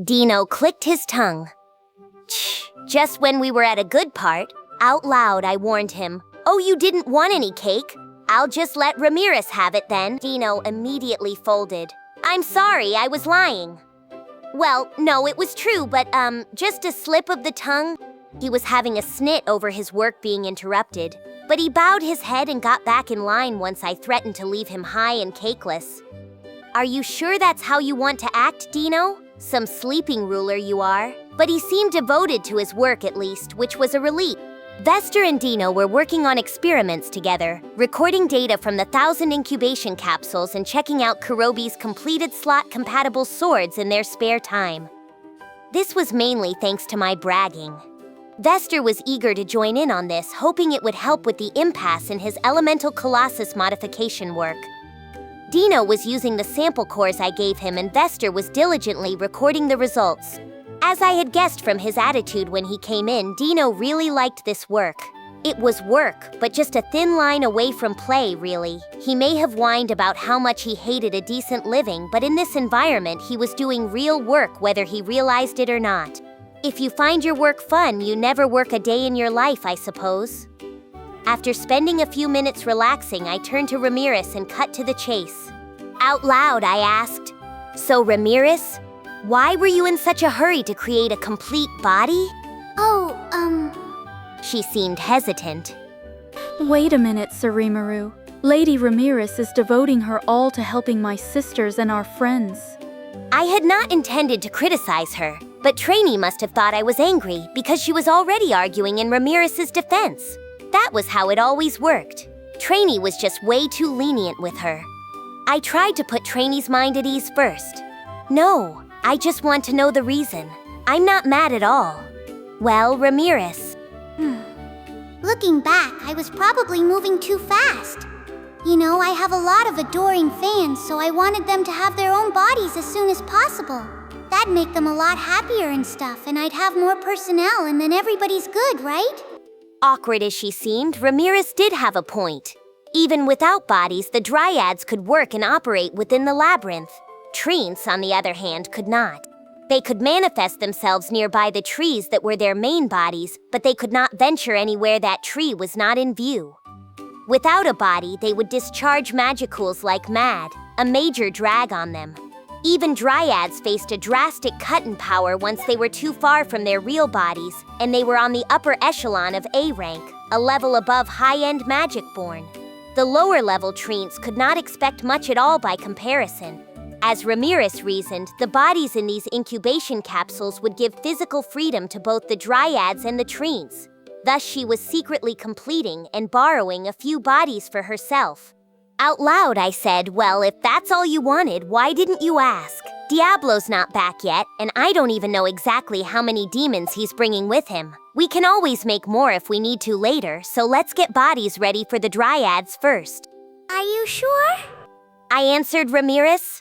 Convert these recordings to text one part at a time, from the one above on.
Deeno clicked his tongue. Just when we were at a good part, out loud I warned him, "Oh, you didn't want any cake? I'll just let Ramiris have it then." Deeno immediately folded. "I'm sorry, I was lying." "Well, no, it was true, but just a slip of the tongue." He was having a snit over his work being interrupted, but he bowed his head and got back in line once I threatened to leave him high and cakeless. "Are you sure that's how you want to act, Deeno? Some sleeping ruler you are." But he seemed devoted to his work at least, which was a relief. Vester and Deeno were working on experiments together, recording data from the 1,000 incubation capsules and checking out Charybdis' completed slot-compatible swords in their spare time. This was mainly thanks to my bragging. Vester was eager to join in on this, hoping it would help with the impasse in his elemental colossus modification work. Deeno was using the sample cores I gave him, and Vester was diligently recording the results. As I had guessed from his attitude when he came in, Deeno really liked this work. It was work, but just a thin line away from play, really. He may have whined about how much he hated a decent living, but in this environment he was doing real work whether he realized it or not. If you find your work fun, you never work a day in your life, I suppose. After spending a few minutes relaxing, I turned to Ramiris and cut to the chase. Out loud, I asked, "So Ramiris, why were you in such a hurry to create a complete body?" She seemed hesitant. Wait a minute, Sir Rimuru. Lady Ramiris is devoting her all to helping my sisters and our friends. I had not intended to criticize her, but Treyni must have thought I was angry because she was already arguing in Ramiris' defense. That was how it always worked. Treyni was just way too lenient with her. I tried to put Treyni's mind at ease first. "No, I just want to know the reason. I'm not mad at all." "Well, Ramiris." Looking back, I was probably moving too fast. You know, I have a lot of adoring fans, so I wanted them to have their own bodies as soon as possible. That'd make them a lot happier and stuff, and I'd have more personnel, and then everybody's good, right? Awkward as she seemed, Ramiris did have a point. Even without bodies, the Dryads could work and operate within the labyrinth. Treants, on the other hand, could not. They could manifest themselves nearby the trees that were their main bodies, but they could not venture anywhere that tree was not in view. Without a body, they would discharge magicools like mad, a major drag on them. Even Dryads faced a drastic cut in power once they were too far from their real bodies, and they were on the upper echelon of A rank, a level above high-end magic-born. The lower-level treants could not expect much at all by comparison. As Ramiris reasoned, the bodies in these incubation capsules would give physical freedom to both the Dryads and the treants. Thus, she was secretly completing and borrowing a few bodies for herself. Out loud, I said, "Well, if that's all you wanted, why didn't you ask? Diablo's not back yet, and I don't even know exactly how many demons he's bringing with him. We can always make more if we need to later, so let's get bodies ready for the Dryads first." Are you sure? I answered Ramiris.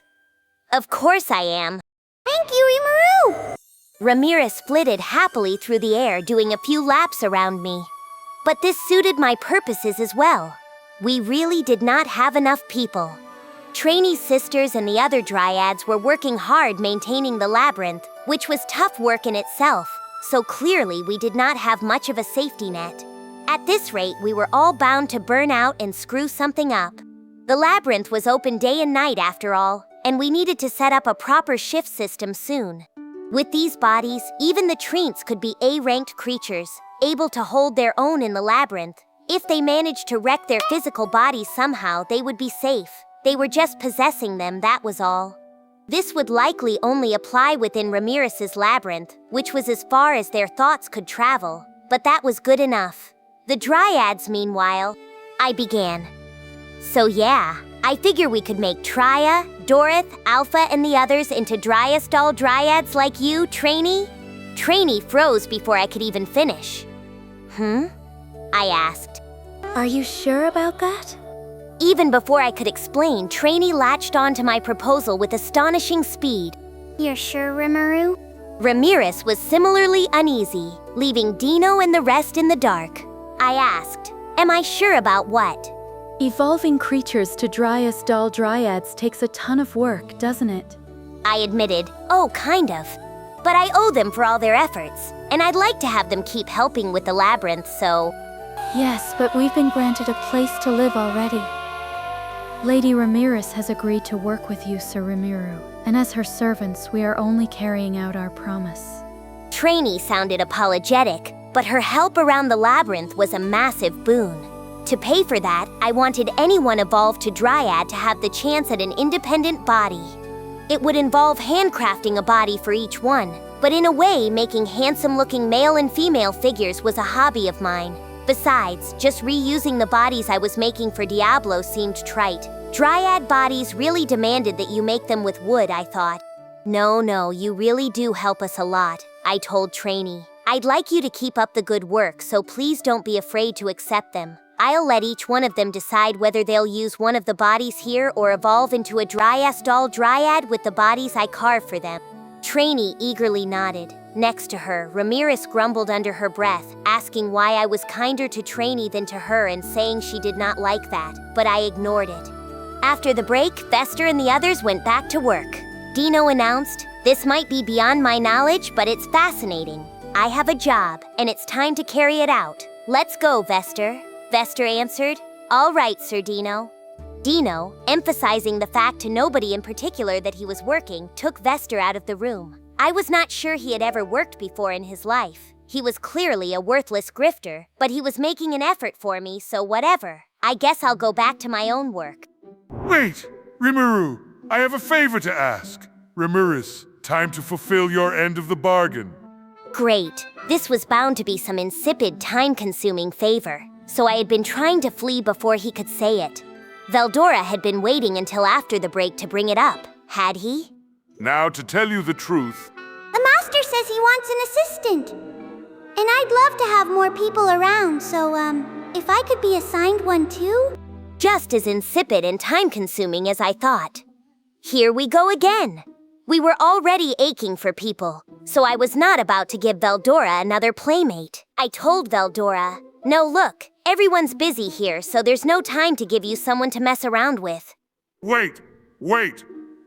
"Of course I am." Thank you, Rimuru! Ramiris flitted happily through the air, doing a few laps around me. But this suited my purposes as well. We really did not have enough people. Treyni's sisters and the other Dryads were working hard maintaining the labyrinth, which was tough work in itself, so clearly we did not have much of a safety net. At this rate, we were all bound to burn out and screw something up. The labyrinth was open day and night after all, and we needed to set up a proper shift system soon. With these bodies, even the treants could be A-ranked creatures, able to hold their own in the labyrinth. If they managed to wreck their physical bodies somehow, they would be safe. They were just possessing them, that was all. This would likely only apply within Ramiris' labyrinth, which was as far as their thoughts could travel, but that was good enough. The Dryads, meanwhile, I began. "So yeah, I figure we could make Trya, Dorith, Alpha, and the others into Dryastal Dryads like you, Treyni?" Treyni froze before I could even finish. I asked. Are you sure about that? Even before I could explain, Treyni latched onto my proposal with astonishing speed. You're sure, Rimuru? Ramiris was similarly uneasy, leaving Deeno and the rest in the dark. I asked, "Am I sure about what?" Evolving creatures to Dryastal Dryads takes a ton of work, doesn't it? I admitted, "Oh, kind of." But I owe them for all their efforts, and I'd like to have them keep helping with the labyrinth, so... Yes, but we've been granted a place to live already. Lady Ramiris has agreed to work with you, Sir Rimuru, and as her servants, we are only carrying out our promise. Treyni sounded apologetic, but her help around the labyrinth was a massive boon. To pay for that, I wanted anyone evolved to Dryad to have the chance at an independent body. It would involve handcrafting a body for each one, but in a way, making handsome-looking male and female figures was a hobby of mine. Besides, just reusing the bodies I was making for Diablo seemed trite. Dryad bodies really demanded that you make them with wood, I thought. No, you really do help us a lot, I told Treyni. I'd like you to keep up the good work, so please don't be afraid to accept them. I'll let each one of them decide whether they'll use one of the bodies here or evolve into a doll Dryad with the bodies I carve for them. Treyni eagerly nodded. Next to her, Ramiris grumbled under her breath, asking why I was kinder to Treyni than to her and saying she did not like that, but I ignored it. After the break, Vester and the others went back to work. Deeno announced, "This might be beyond my knowledge, but it's fascinating. I have a job, and it's time to carry it out. Let's go, Vester." Vester answered, "All right, Sir Deeno." Deeno, emphasizing the fact to nobody in particular that he was working, took Vester out of the room. I was not sure he had ever worked before in his life. He was clearly a worthless grifter, but he was making an effort for me, so whatever. I guess I'll go back to my own work. Wait, Rimuru, I have a favor to ask. Ramiris, time to fulfill your end of the bargain. Great. This was bound to be some insipid, time-consuming favor, so I had been trying to flee before he could say it. Veldora had been waiting until after the break to bring it up, had he? Now, to tell you the truth, The master says he wants an assistant. And I'd love to have more people around, so, if I could be assigned one too? Just as insipid and time-consuming as I thought. Here we go again. We were already aching for people, so I was not about to give Veldora another playmate. I told Veldora, "No, look, everyone's busy here, so there's no time to give you someone to mess around with." Wait!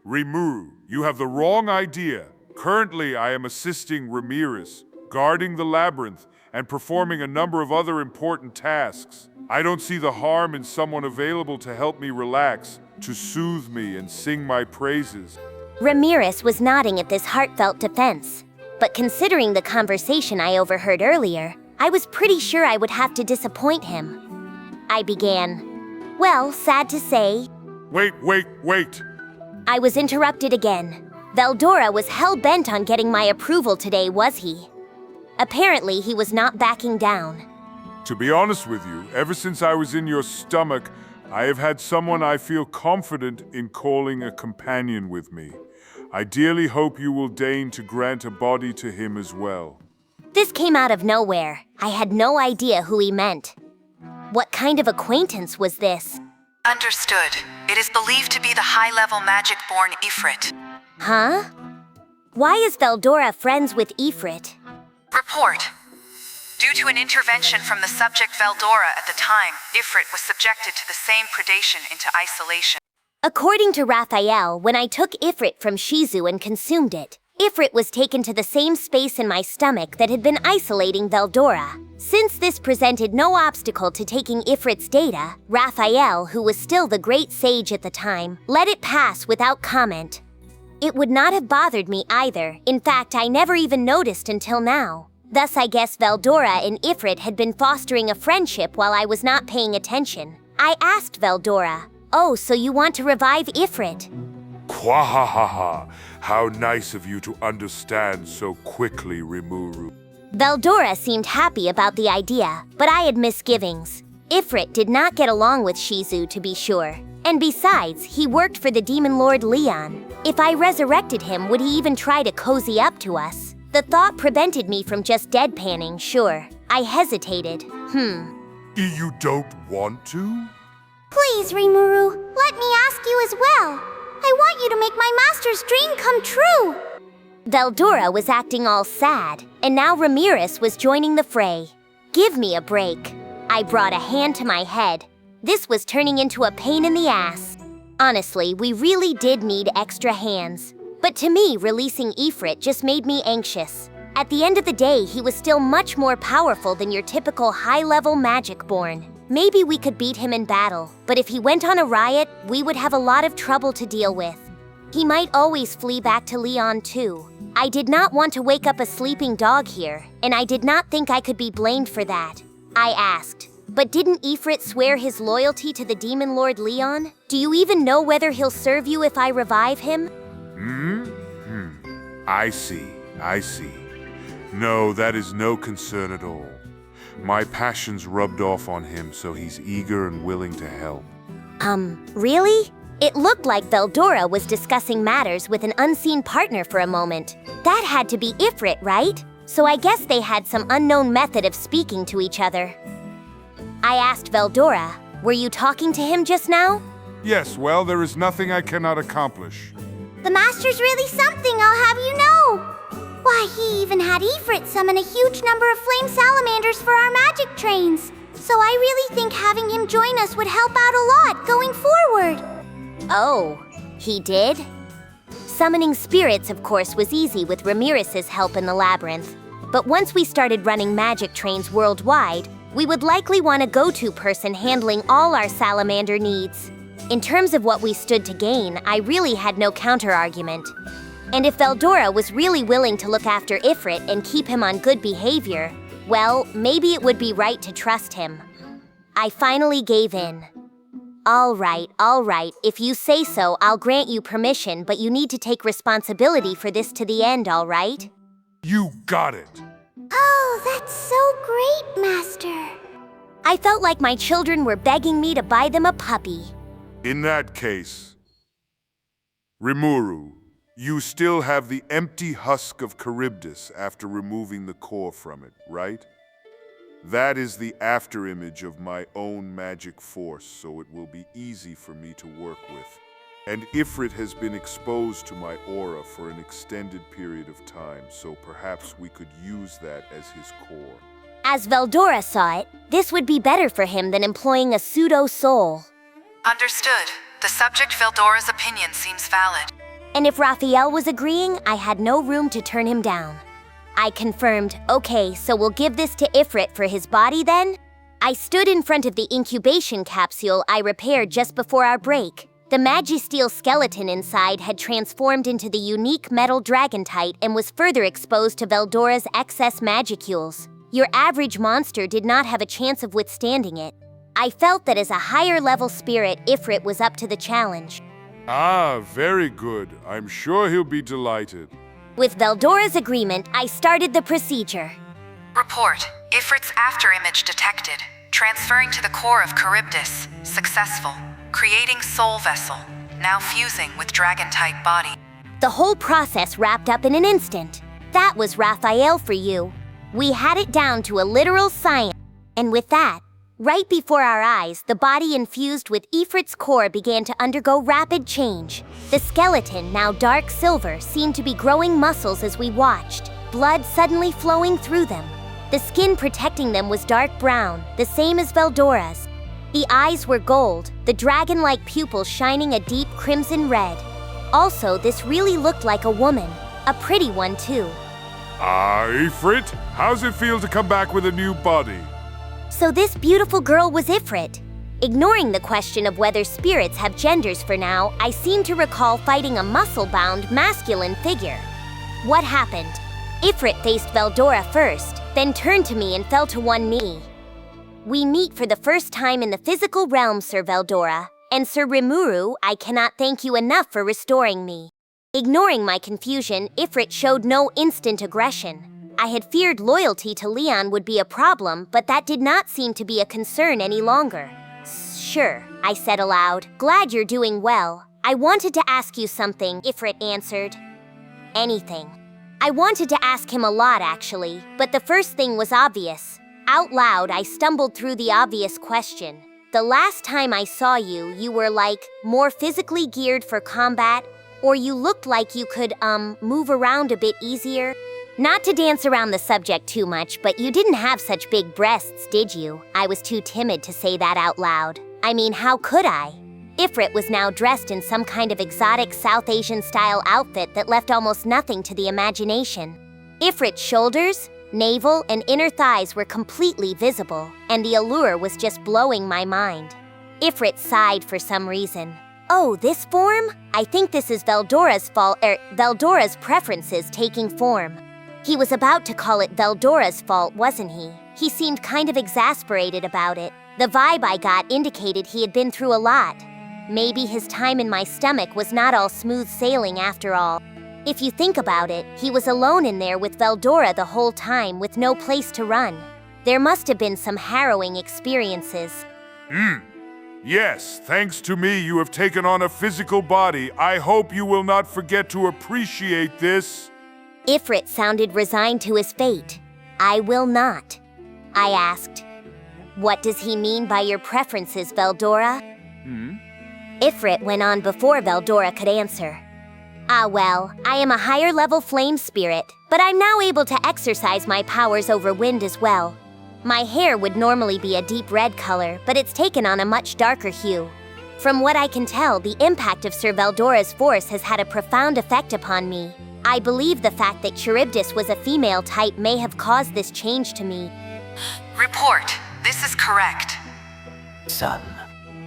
Rimuru, you have the wrong idea. Currently, I am assisting Ramiris, guarding the labyrinth, and performing a number of other important tasks. I don't see the harm in someone available to help me relax, to soothe me and sing my praises. Ramiris was nodding at this heartfelt defense, but considering the conversation I overheard earlier, I was pretty sure I would have to disappoint him. I began. Well, sad to say... Wait! I was interrupted again. Veldora was hell-bent on getting my approval today, was he? Apparently, he was not backing down. To be honest with you, ever since I was in your stomach, I have had someone I feel confident in calling a companion with me. I dearly hope you will deign to grant a body to him as well. This came out of nowhere. I had no idea who he meant. What kind of acquaintance was this? Understood. It is believed to be the high-level magic-born Ifrit. Huh? Why is Veldora friends with Ifrit? Report. Due to an intervention from the subject Veldora at the time, Ifrit was subjected to the same predation into isolation. According to Raphael, when I took Ifrit from Ch2 and consumed it, Ifrit was taken to the same space in my stomach that had been isolating Veldora. Since this presented no obstacle to taking Ifrit's data, Raphael, who was still the great sage at the time, let it pass without comment. It would not have bothered me either. In fact, I never even noticed until now. Thus, I guess Veldora and Ifrit had been fostering a friendship while I was not paying attention. I asked Veldora, "Oh, so you want to revive Ifrit?" Quahahaha! How nice of you to understand so quickly, Rimuru. Veldora seemed happy about the idea, but I had misgivings. Ifrit did not get along with Ch2, to be sure. And besides, he worked for the demon lord Leon. If I resurrected him, would he even try to cozy up to us? The thought prevented me from just deadpanning, sure. I hesitated. You don't want to? Please, Rimuru, let me ask you as well. I want you to make my master's dream come true. Veldora was acting all sad, and now Ramiris was joining the fray. Give me a break. I brought a hand to my head. This was turning into a pain in the ass. Honestly, we really did need extra hands. But to me, releasing Ifrit just made me anxious. At the end of the day, he was still much more powerful than your typical high-level magic-born. Maybe we could beat him in battle, but if he went on a riot, we would have a lot of trouble to deal with. He might always flee back to Leon too. I did not want to wake up a sleeping dog here, and I did not think I could be blamed for that. I asked, but didn't Ifrit swear his loyalty to the Demon Lord Leon? Do you even know whether he'll serve you if I revive him? I see. No, that is no concern at all. My passions rubbed off on him, so he's eager and willing to help. Really? It looked like Veldora was discussing matters with an unseen partner for a moment. That had to be Ifrit, right? So I guess they had some unknown method of speaking to each other. I asked Veldora, were you talking to him just now? Yes, well, there is nothing I cannot accomplish. The master's really something, I'll have you know. Why, he even had Ifrit summon a huge number of flame salamanders for our magic trains. So I really think having him join us would help out a lot going forward. Oh, he did? Summoning spirits, of course, was easy with Ramiris' help in the labyrinth. But once we started running magic trains worldwide, we would likely want a go-to person handling all our salamander needs. In terms of what we stood to gain, I really had no counter-argument. And if Veldora was really willing to look after Ifrit and keep him on good behavior, well, maybe it would be right to trust him. I finally gave in. All right, if you say so, I'll grant you permission, but you need to take responsibility for this to the end, all right? You got it! Oh, that's so great, Master. I felt like my children were begging me to buy them a puppy. In that case, Rimuru, you still have the empty husk of Charybdis after removing the core from it, right? That is the afterimage of my own magic force, so it will be easy for me to work with. And Ifrit has been exposed to my aura for an extended period of time, so perhaps we could use that as his core. As Veldora saw it, this would be better for him than employing a pseudo-soul. Understood. The subject Veldora's opinion seems valid. And if Raphael was agreeing, I had no room to turn him down. I confirmed, okay, so we'll give this to Ifrit for his body then? I stood in front of the incubation capsule I repaired just before our break. The Magisteel skeleton inside had transformed into the unique metal dragontite and was further exposed to Veldora's excess magicules. Your average monster did not have a chance of withstanding it. I felt that as a higher-level spirit, Ifrit was up to the challenge. Ah, very good. I'm sure he'll be delighted. With Veldora's agreement, I started the procedure. Report. Ifrit's afterimage detected. Transferring to the core of Charybdis. Successful. Creating soul vessel. Now fusing with dragon-type body. The whole process wrapped up in an instant. That was Raphael for you. We had it down to a literal science. And with that, right before our eyes, the body infused with Ifrit's core began to undergo rapid change. The skeleton, now dark silver, seemed to be growing muscles as we watched, blood suddenly flowing through them. The skin protecting them was dark brown, the same as Veldora's. The eyes were gold, the dragon-like pupils shining a deep crimson red. Also, this really looked like a woman, a pretty one too. Ah, Ifrit, how's it feel to come back with a new body? So this beautiful girl was Ifrit. Ignoring the question of whether spirits have genders for now, I seem to recall fighting a muscle-bound, masculine figure. What happened? Ifrit faced Veldora first, then turned to me and fell to one knee. We meet for the first time in the physical realm, Sir Veldora, and Sir Rimuru, I cannot thank you enough for restoring me. Ignoring my confusion, Ifrit showed no instant aggression. I had feared loyalty to Leon would be a problem, but that did not seem to be a concern any longer. Sure, I said aloud. Glad you're doing well. I wanted to ask you something, Ifrit answered. Anything. I wanted to ask him a lot, actually, but the first thing was obvious. Out loud, I stumbled through the obvious question. The last time I saw you, you were like, more physically geared for combat, or you looked like you could, move around a bit easier. Not to dance around the subject too much, but you didn't have such big breasts, did you? I was too timid to say that out loud. I mean, how could I? Ifrit was now dressed in some kind of exotic South Asian-style outfit that left almost nothing to the imagination. Ifrit's shoulders, navel, and inner thighs were completely visible, and the allure was just blowing my mind. Ifrit sighed for some reason. Oh, this form? I think this is Veldora's preferences taking form. He was about to call it Veldora's fault, wasn't he? He seemed kind of exasperated about it. The vibe I got indicated he had been through a lot. Maybe his time in my stomach was not all smooth sailing after all. If you think about it, he was alone in there with Veldora the whole time with no place to run. There must have been some harrowing experiences. Yes, thanks to me you have taken on a physical body. I hope you will not forget to appreciate this. Ifrit sounded resigned to his fate. I will not. I asked, what does he mean by your preferences, Veldora? Ifrit went on before Veldora could answer. Well, I am a higher level flame spirit, but I'm now able to exercise my powers over wind as well. My hair would normally be a deep red color, but it's taken on a much darker hue. From what I can tell, the impact of Sir Veldora's force has had a profound effect upon me. I believe the fact that Charybdis was a female type may have caused this change to me. Report. This is correct. Son.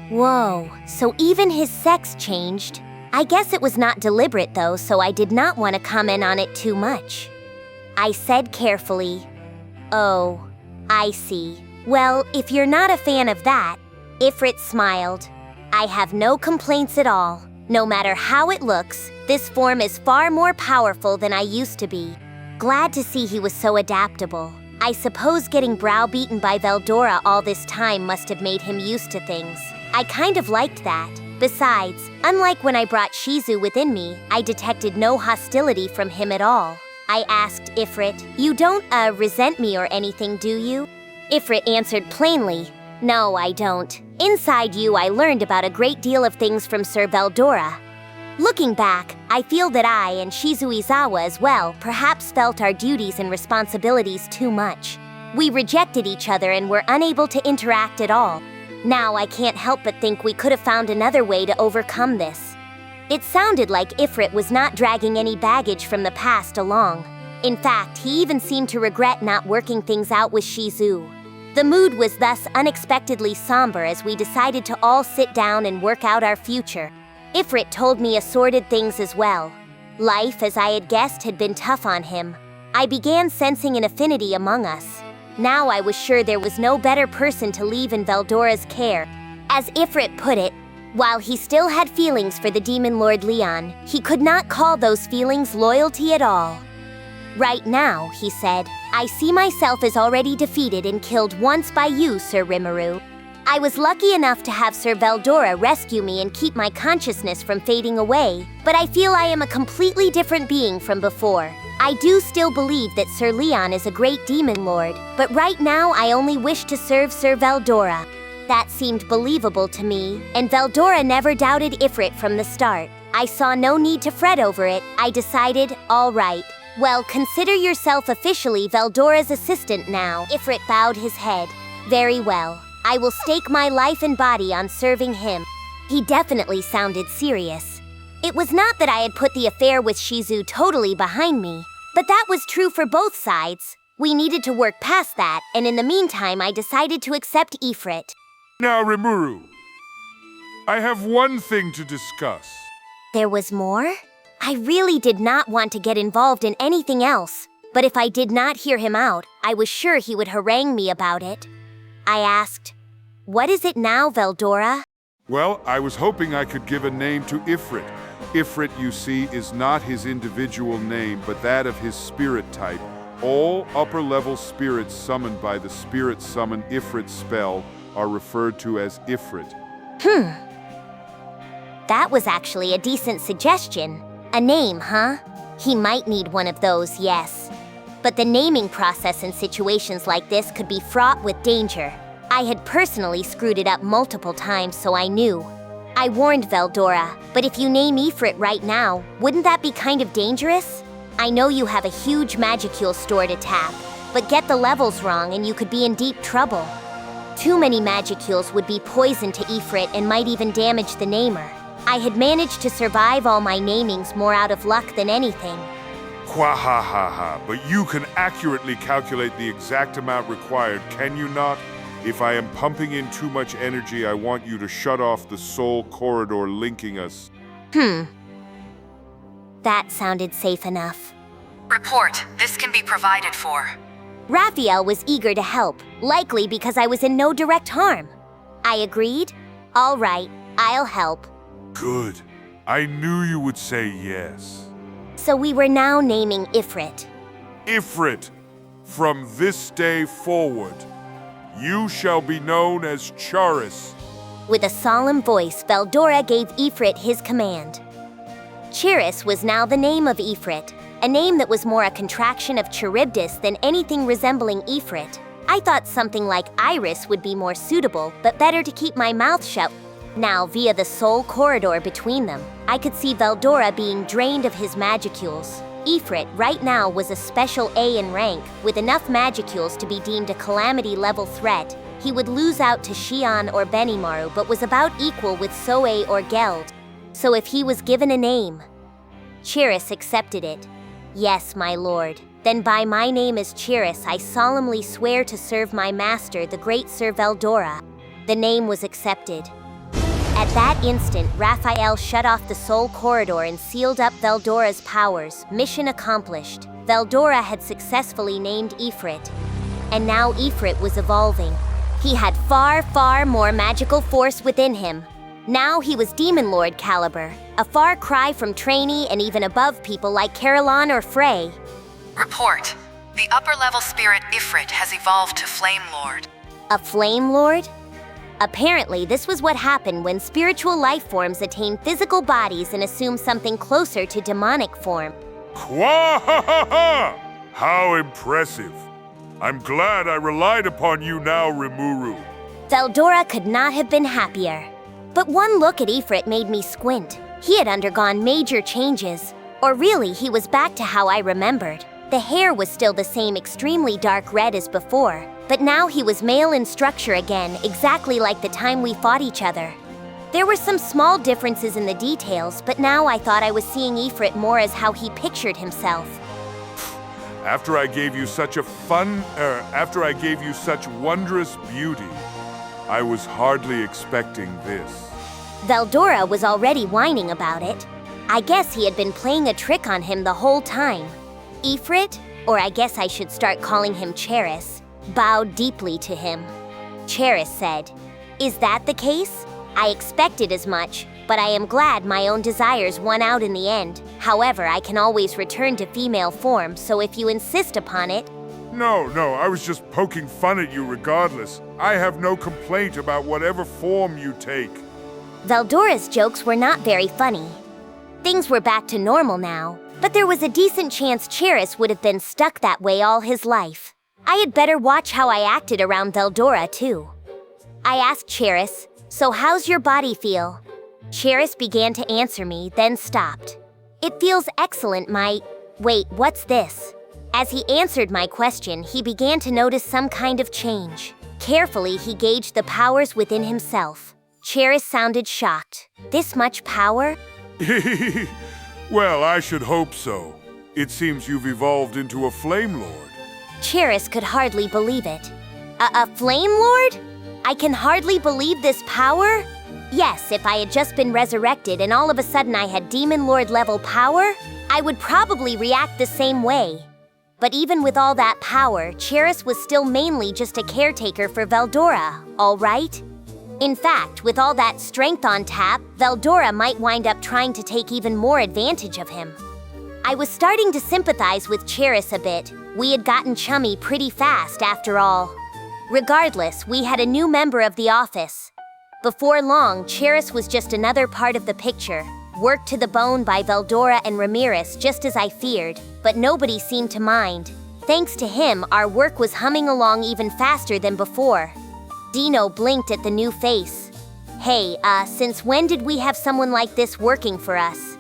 Whoa, so even his sex changed. I guess it was not deliberate though, so I did not want to comment on it too much. I said carefully, oh, I see. Well, if you're not a fan of that, Ifrit smiled. I have no complaints at all. No matter how it looks, this form is far more powerful than I used to be. Glad to see he was so adaptable. I suppose getting browbeaten by Veldora all this time must have made him used to things. I kind of liked that. Besides, unlike when I brought Ch2 within me, I detected no hostility from him at all. I asked Ifrit, you don't, resent me or anything, do you? Ifrit answered plainly, no, I don't. Inside you, I learned about a great deal of things from Sir Veldora. Looking back, I feel that I and Shizuizawa as well perhaps felt our duties and responsibilities too much. We rejected each other and were unable to interact at all. Now I can't help but think we could have found another way to overcome this. It sounded like Ifrit was not dragging any baggage from the past along. In fact, he even seemed to regret not working things out with Ch2. The mood was thus unexpectedly somber as we decided to all sit down and work out our future. Ifrit told me assorted things as well. Life, as I had guessed, had been tough on him. I began sensing an affinity among us. Now I was sure there was no better person to leave in Veldora's care. As Ifrit put it, while he still had feelings for the Demon Lord Leon, he could not call those feelings loyalty at all. Right now, he said, I see myself as already defeated and killed once by you, Sir Rimuru. I was lucky enough to have Sir Veldora rescue me and keep my consciousness from fading away, but I feel I am a completely different being from before. I do still believe that Sir Leon is a great demon lord, but right now I only wish to serve Sir Veldora. That seemed believable to me, and Veldora never doubted Ifrit from the start. I saw no need to fret over it. I decided, all right. Well, consider yourself officially Veldora's assistant now. Ifrit bowed his head. Very well. I will stake my life and body on serving him. He definitely sounded serious. It was not that I had put the affair with Ch2 totally behind me, but that was true for both sides. We needed to work past that, and in the meantime I decided to accept Ifrit. Now, Rimuru, I have one thing to discuss. There was more? I really did not want to get involved in anything else, but if I did not hear him out, I was sure he would harangue me about it. I asked, what is it now, Veldora? Well, I was hoping I could give a name to Ifrit. Ifrit, you see, is not his individual name, but that of his spirit type. All upper-level spirits summoned by the Spirit Summon Ifrit spell are referred to as Ifrit. That was actually a decent suggestion. A name, huh? He might need one of those, yes. But the naming process in situations like this could be fraught with danger. I had personally screwed it up multiple times, so I knew. I warned Veldora, but if you name Ifrit right now, wouldn't that be kind of dangerous? I know you have a huge magicule store to tap, but get the levels wrong and you could be in deep trouble. Too many magicules would be poison to Ifrit and might even damage the namer. I had managed to survive all my namings more out of luck than anything. Quahahaha, but you can accurately calculate the exact amount required, can you not? If I am pumping in too much energy, I want you to shut off the soul corridor linking us. That sounded safe enough. Report. This can be provided for. Raphael was eager to help, likely because I was in no direct harm. I agreed. All right, I'll help. Good. I knew you would say yes. So we were now naming Ifrit. Ifrit, from this day forward, you shall be known as Charys. With a solemn voice, Veldora gave Ifrit his command. Charys was now the name of Ifrit, a name that was more a contraction of Charybdis than anything resembling Ifrit. I thought something like Iris would be more suitable, but better to keep my mouth shut. Now, via the soul corridor between them, I could see Veldora being drained of his magicules. Ifrit right now was a special A in rank, with enough magicules to be deemed a calamity-level threat. He would lose out to Xion or Benimaru, but was about equal with Soe or Geld. So if he was given a name, Charys accepted it. Yes, my lord. Then by my name as Charys, I solemnly swear to serve my master, the great Sir Veldora. The name was accepted. At that instant, Raphael shut off the soul corridor and sealed up Veldora's powers. Mission accomplished. Veldora had successfully named Ifrit. And now Ifrit was evolving. He had far, far more magical force within him. Now he was Demon Lord caliber, a far cry from Treyni and even above people like Caroline or Frey. Report. The upper-level spirit Ifrit has evolved to Flame Lord. A Flame Lord? Apparently, this was what happened when spiritual life forms attain physical bodies and assume something closer to demonic form. Quahahaha! How impressive. I'm glad I relied upon you now, Rimuru. Veldora could not have been happier. But one look at Ifrit made me squint. He had undergone major changes. Or really, he was back to how I remembered. The hair was still the same extremely dark red as before, but now he was male in structure again, exactly like the time we fought each other. There were some small differences in the details, but now I thought I was seeing Ifrit more as how he pictured himself. After I gave you such wondrous beauty, I was hardly expecting this. Veldora was already whining about it. I guess he had been playing a trick on him the whole time. Ifrit, or I guess I should start calling him Charys, bowed deeply to him. Charys said, "Is that the case? I expected as much, but I am glad my own desires won out in the end. However, I can always return to female form, so if you insist upon it..." No, I was just poking fun at you regardless. I have no complaint about whatever form you take. Veldora's jokes were not very funny. Things were back to normal now, but there was a decent chance Charys would have been stuck that way all his life. I had better watch how I acted around Veldora, too. I asked Charys, "So how's your body feel?" Charys began to answer me, then stopped. "It feels excellent, Wait, what's this?" As he answered my question, he began to notice some kind of change. Carefully, he gauged the powers within himself. Charys sounded shocked. This much power? Well, I should hope so. It seems you've evolved into a Flame Lord. Charys could hardly believe it. A Flame Lord? I can hardly believe this power? Yes, if I had just been resurrected and all of a sudden I had Demon Lord level power, I would probably react the same way. But even with all that power, Charys was still mainly just a caretaker for Veldora, all right? In fact, with all that strength on tap, Veldora might wind up trying to take even more advantage of him. I was starting to sympathize with Charys a bit. We had gotten chummy pretty fast, after all. Regardless, we had a new member of the office. Before long, Charys was just another part of the picture, worked to the bone by Veldora and Ramiris, just as I feared, but nobody seemed to mind. Thanks to him, our work was humming along even faster than before. Deeno blinked at the new face. "Hey, since when did we have someone like this working for us?"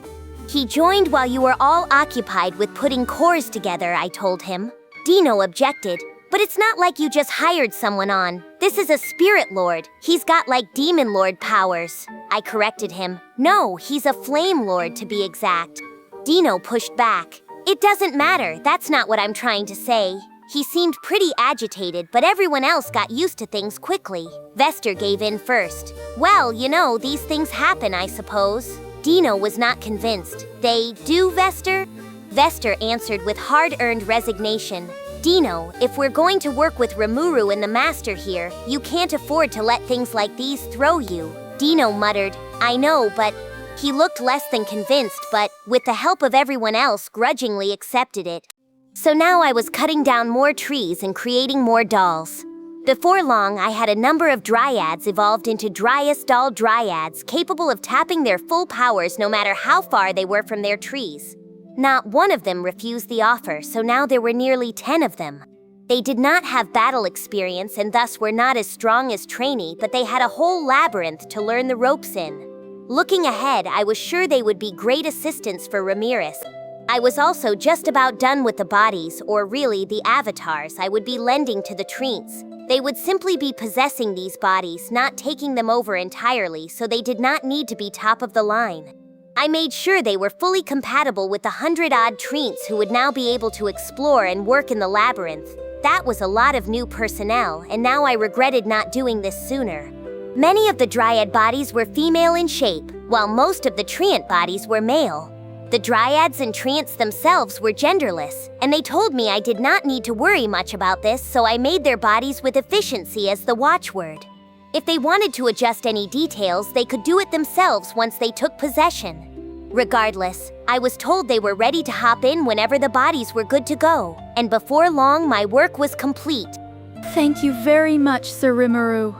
"He joined while you were all occupied with putting cores together," I told him. Deeno objected. But it's not like you just hired someone on. This is a spirit lord. He's got like demon lord powers. I corrected him. No, he's a flame lord to be exact. Deeno pushed back. It doesn't matter, that's not what I'm trying to say. He seemed pretty agitated, but everyone else got used to things quickly. Vester gave in first. Well, you know, these things happen, I suppose. Deeno was not convinced. They do, Vester? Vester answered with hard-earned resignation. Deeno, if we're going to work with Rimuru and the Master here, you can't afford to let things like these throw you. Deeno muttered, I know, but... He looked less than convinced, but, with the help of everyone else, grudgingly accepted it. So now I was cutting down more trees and creating more dolls. Before long, I had a number of dryads evolved into doll dryads capable of tapping their full powers no matter how far they were from their trees. Not one of them refused the offer, so now there were nearly 10 of them. They did not have battle experience and thus were not as strong as Treyni, but they had a whole labyrinth to learn the ropes in. Looking ahead, I was sure they would be great assistants for Ramiris. I was also just about done with the bodies, or really the avatars, I would be lending to the treants. They would simply be possessing these bodies, not taking them over entirely, so they did not need to be top of the line. I made sure they were fully compatible with the 100-odd treants who would now be able to explore and work in the labyrinth. That was a lot of new personnel, and now I regretted not doing this sooner. Many of the dryad bodies were female in shape, while most of the treant bodies were male. The dryads and treants themselves were genderless, and they told me I did not need to worry much about this, so I made their bodies with efficiency as the watchword. If they wanted to adjust any details, they could do it themselves once they took possession. Regardless, I was told they were ready to hop in whenever the bodies were good to go, and before long my work was complete. Thank you very much, Sir Rimuru.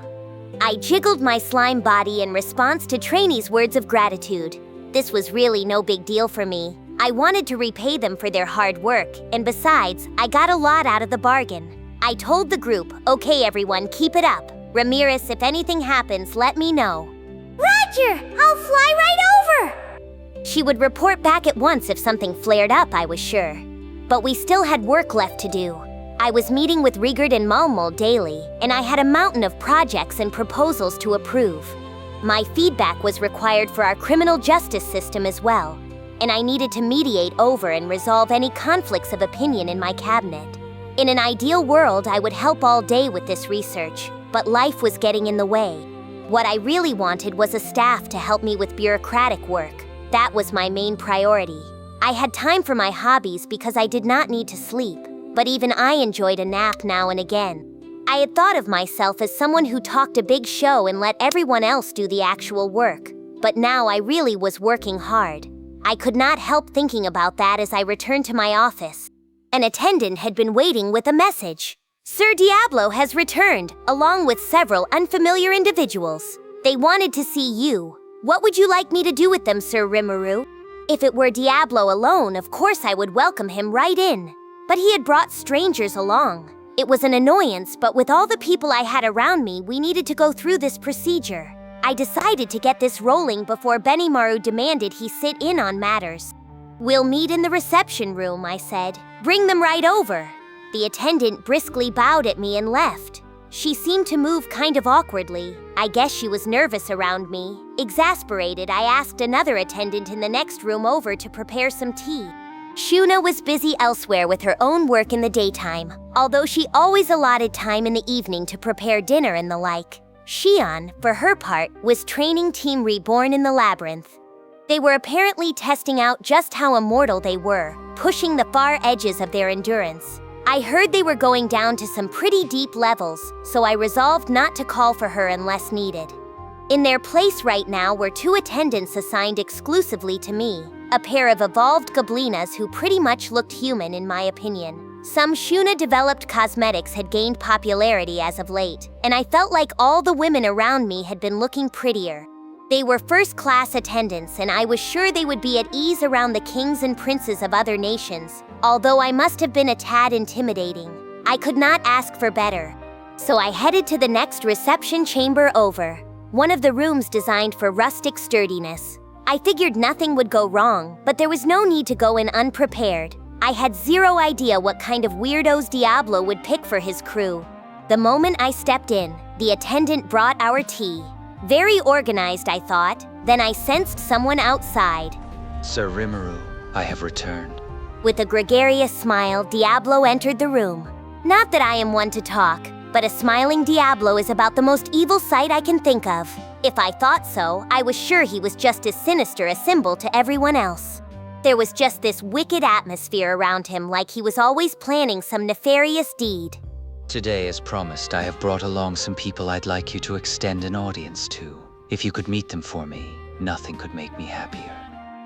I jiggled my slime body in response to Treyni's words of gratitude. This was really no big deal for me. I wanted to repay them for their hard work, and besides, I got a lot out of the bargain. I told the group, okay everyone, keep it up. Ramiris, if anything happens, let me know. Roger! I'll fly right over! She would report back at once if something flared up, I was sure. But we still had work left to do. I was meeting with Rigurd and Mulmul daily, and I had a mountain of projects and proposals to approve. My feedback was required for our criminal justice system as well, and I needed to mediate over and resolve any conflicts of opinion in my cabinet. In an ideal world, I would help all day with this research, but life was getting in the way. What I really wanted was a staff to help me with bureaucratic work. That was my main priority. I had time for my hobbies because I did not need to sleep, but even I enjoyed a nap now and again. I had thought of myself as someone who talked a big show and let everyone else do the actual work, but now I really was working hard. I could not help thinking about that as I returned to my office. An attendant had been waiting with a message. Sir Diablo has returned, along with several unfamiliar individuals. They wanted to see you. What would you like me to do with them, Sir Rimuru? If it were Diablo alone, of course I would welcome him right in. But he had brought strangers along. It was an annoyance, but with all the people I had around me, we needed to go through this procedure. I decided to get this rolling before Benimaru demanded he sit in on matters. We'll meet in the reception room, I said. Bring them right over. The attendant briskly bowed at me and left. She seemed to move kind of awkwardly. I guess she was nervous around me. Exasperated, I asked another attendant in the next room over to prepare some tea. Shuna was busy elsewhere with her own work in the daytime, although she always allotted time in the evening to prepare dinner and the like. Shion, for her part, was training Team Reborn in the labyrinth. They were apparently testing out just how immortal they were, pushing the far edges of their endurance. I heard they were going down to some pretty deep levels, so I resolved not to call for her unless needed. In their place right now were 2 attendants assigned exclusively to me, a pair of evolved goblinas who pretty much looked human in my opinion. Some Shuna-developed cosmetics had gained popularity as of late, and I felt like all the women around me had been looking prettier. They were first-class attendants, and I was sure they would be at ease around the kings and princes of other nations, although I must have been a tad intimidating. I could not ask for better. So I headed to the next reception chamber over, one of the rooms designed for rustic sturdiness. I figured nothing would go wrong, but there was no need to go in unprepared. I had zero idea what kind of weirdos Diablo would pick for his crew. The moment I stepped in, the attendant brought our tea. Very organized, I thought. Then I sensed someone outside. Sir Rimuru, I have returned. With a gregarious smile, Diablo entered the room. Not that I am one to talk, but a smiling Diablo is about the most evil sight I can think of. If I thought so, I was sure he was just as sinister a symbol to everyone else. There was just this wicked atmosphere around him, like he was always planning some nefarious deed. Today, as promised, I have brought along some people I'd like you to extend an audience to. If you could meet them for me, nothing could make me happier.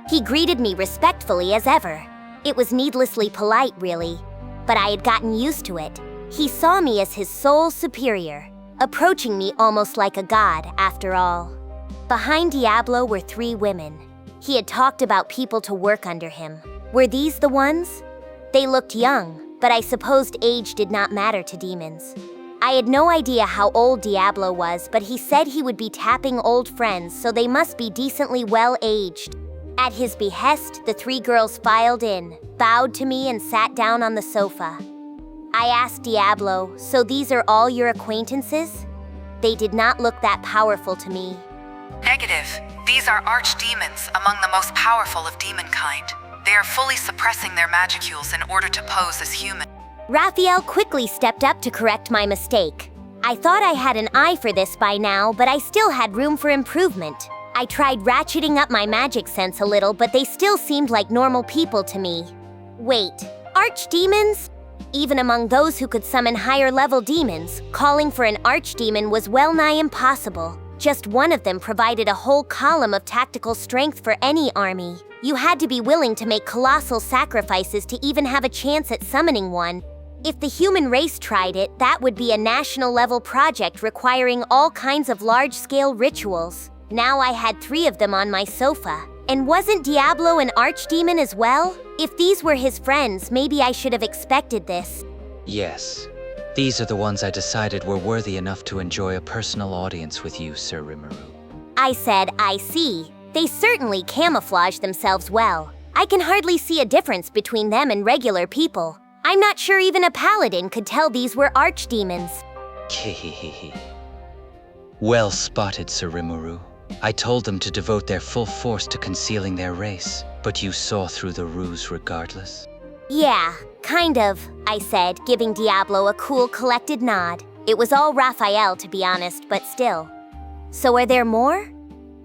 He greeted me respectfully as ever. It was needlessly polite, really, but I had gotten used to it. He saw me as his sole superior, approaching me almost like a god, after all. Behind Diablo were 3 women. He had talked about people to work under him. Were these the ones? They looked young, but I supposed age did not matter to demons. I had no idea how old Diablo was, but he said he would be tapping old friends, so they must be decently well-aged. At his behest, the 3 girls filed in, bowed to me, and sat down on the sofa. I asked Diablo, "So these are all your acquaintances?" They did not look that powerful to me. Negative. These are archdemons, among the most powerful of demonkind. They are fully suppressing their magicules in order to pose as human. Raphael quickly stepped up to correct my mistake. I thought I had an eye for this by now, but I still had room for improvement. I tried ratcheting up my magic sense a little, but they still seemed like normal people to me. Wait, archdemons? Even among those who could summon higher-level demons, calling for an archdemon was well-nigh impossible. Just one of them provided a whole column of tactical strength for any army. You had to be willing to make colossal sacrifices to even have a chance at summoning one. If the human race tried it, that would be a national-level project requiring all kinds of large-scale rituals. Now I had 3 of them on my sofa. And wasn't Diablo an archdemon as well? If these were his friends, maybe I should have expected this. Yes. These are the ones I decided were worthy enough to enjoy a personal audience with you, Sir Rimuru. I said, I see. They certainly camouflage themselves well. I can hardly see a difference between them and regular people. I'm not sure even a paladin could tell these were archdemons. Hehehehe. Well spotted, Sir Rimuru. I told them to devote their full force to concealing their race, but you saw through the ruse regardless. Yeah, kind of, I said, giving Diablo a cool, collected nod. It was all Raphael, to be honest, but still. So are there more?